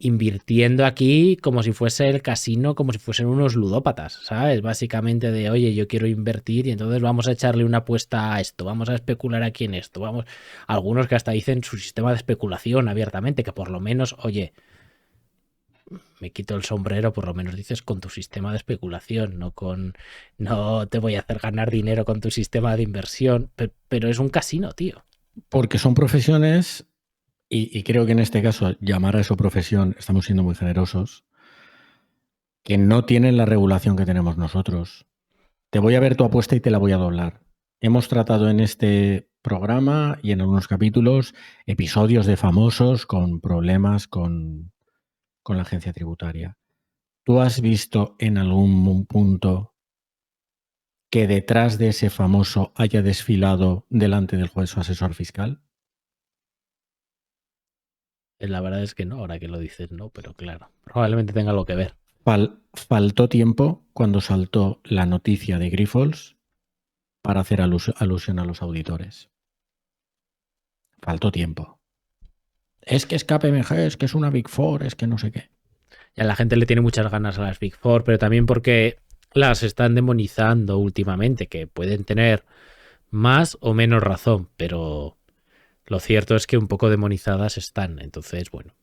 Invirtiendo aquí como si fuese el casino, como si fuesen unos ludópatas, ¿sabes? Básicamente de, oye, yo quiero invertir y entonces vamos a echarle una apuesta a esto, vamos a especular aquí en esto, vamos, algunos que hasta dicen su sistema de especulación abiertamente, que por lo menos, oye, me quito el sombrero, por lo menos dices con tu sistema de especulación, no te voy a hacer ganar dinero con tu sistema de inversión, pero es un casino, tío. Porque son profesiones, y creo que en este caso llamar a eso profesión, estamos siendo muy generosos, que no tienen la regulación que tenemos nosotros. Te voy a ver tu apuesta y te la voy a doblar. Hemos tratado en este programa y en algunos capítulos episodios de famosos con problemas con la agencia tributaria. ¿Tú has visto en algún punto que detrás de ese famoso haya desfilado delante del juez su asesor fiscal? La verdad es que no, ahora que lo dices, no, pero claro, probablemente tenga algo que ver. Faltó tiempo cuando saltó la noticia de Grifols para hacer alusión a los auditores. Faltó tiempo. Es que es KPMG, es que es una Big Four, es que no sé qué. Ya la gente le tiene muchas ganas a las Big Four, pero también porque las están demonizando últimamente, que pueden tener más o menos razón, pero lo cierto es que un poco demonizadas están. Entonces, bueno,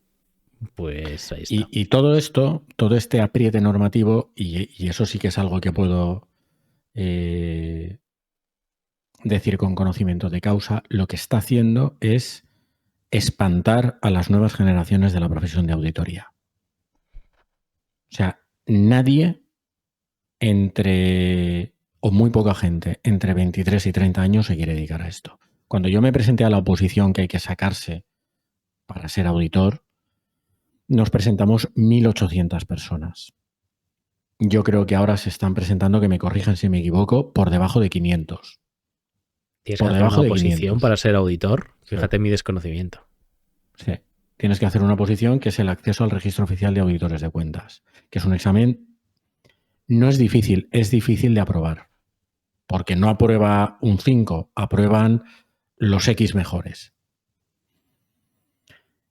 pues ahí está. Y todo esto, todo este apriete normativo, y eso sí que es algo que puedo decir con conocimiento de causa, lo que está haciendo es espantar a las nuevas generaciones de la profesión de auditoría. O sea, nadie o muy poca gente, entre 23 y 30 años se quiere dedicar a esto. Cuando yo me presenté a la oposición que hay que sacarse para ser auditor, nos presentamos 1.800 personas. Yo creo que ahora se están presentando, que me corrijan si me equivoco, por debajo de 500. ¿Tienes que hacer una oposición para ser auditor? Fíjate mi desconocimiento. Sí. Tienes que hacer una oposición que es el acceso al registro oficial de auditores de cuentas, que es un examen. No es difícil, es difícil de aprobar. Porque no aprueba un 5, aprueban los X mejores.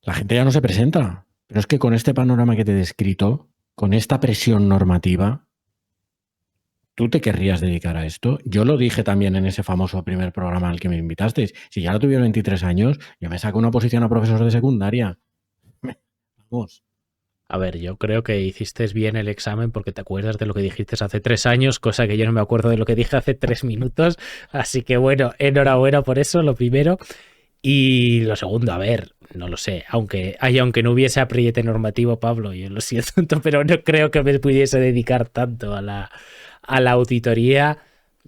La gente ya no se presenta. Pero es que con este panorama que te he descrito, con esta presión normativa, ¿tú te querrías dedicar a esto? Yo lo dije también en ese famoso primer programa al que me invitasteis. Si ya lo tuviera 23 años, yo me saco una oposición a profesor de secundaria. Vamos. A ver, yo creo que hiciste bien el examen porque te acuerdas de lo que dijiste hace 3 años, cosa que yo no me acuerdo de lo que dije hace 3 minutos. Así que bueno, enhorabuena por eso, lo primero. Y lo segundo, a ver, no lo sé, aunque no hubiese apriete normativo, Pablo, yo lo siento, pero no creo que me pudiese dedicar tanto a la auditoría.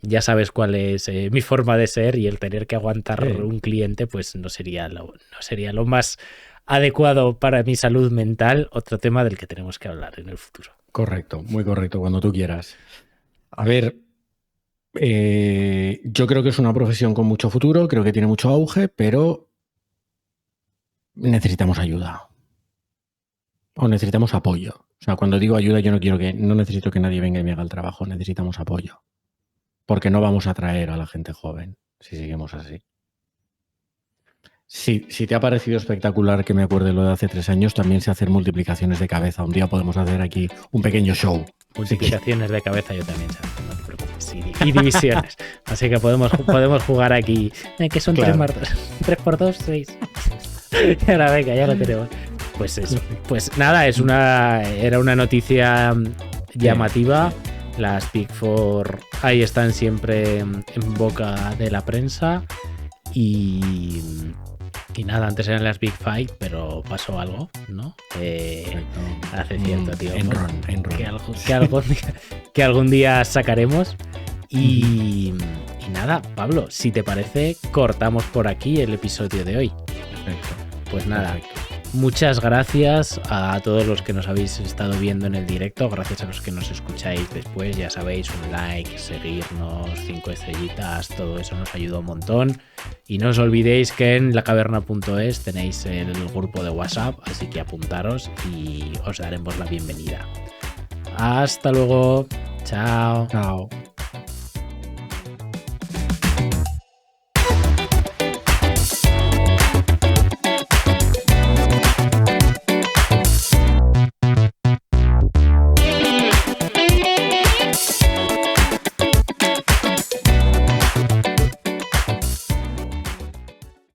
Ya sabes cuál es mi forma de ser, y el tener que aguantar un cliente pues no sería lo más adecuado para mi salud mental. Otro tema del que tenemos que hablar en el futuro. Correcto, muy correcto, cuando tú quieras. A ver, yo creo que es una profesión con mucho futuro, creo que tiene mucho auge, pero necesitamos ayuda. O necesitamos apoyo. O sea, cuando digo ayuda, yo no necesito que nadie venga y me haga el trabajo, necesitamos apoyo. Porque no vamos a atraer a la gente joven si seguimos así. Si te ha parecido espectacular que me acuerde lo de hace 3 años, también sé hacer multiplicaciones de cabeza. Un día podemos hacer aquí un pequeño show. Multiplicaciones de cabeza yo también sé, no te preocupes. Y divisiones. Así que podemos jugar aquí. Que son claro. 3 por 2, 6. Ahora venga, ya lo tenemos. Pues eso. Pues nada, era una noticia llamativa. Las Big Four ahí están siempre en boca de la prensa. Y nada, antes eran las Big Five, pero pasó algo, ¿no? Hace cierto tiempo. Que algún día sacaremos. Y nada, Pablo, si te parece, cortamos por aquí el episodio de hoy. Perfecto. Pues nada. Muchas gracias a todos los que nos habéis estado viendo en el directo, gracias a los que nos escucháis después, ya sabéis, un like, seguirnos, 5 estrellitas, todo eso nos ayuda un montón. Y no os olvidéis que en lacaverna.es tenéis el grupo de WhatsApp, así que apuntaros y os daremos la bienvenida. Hasta luego, chao. Chao.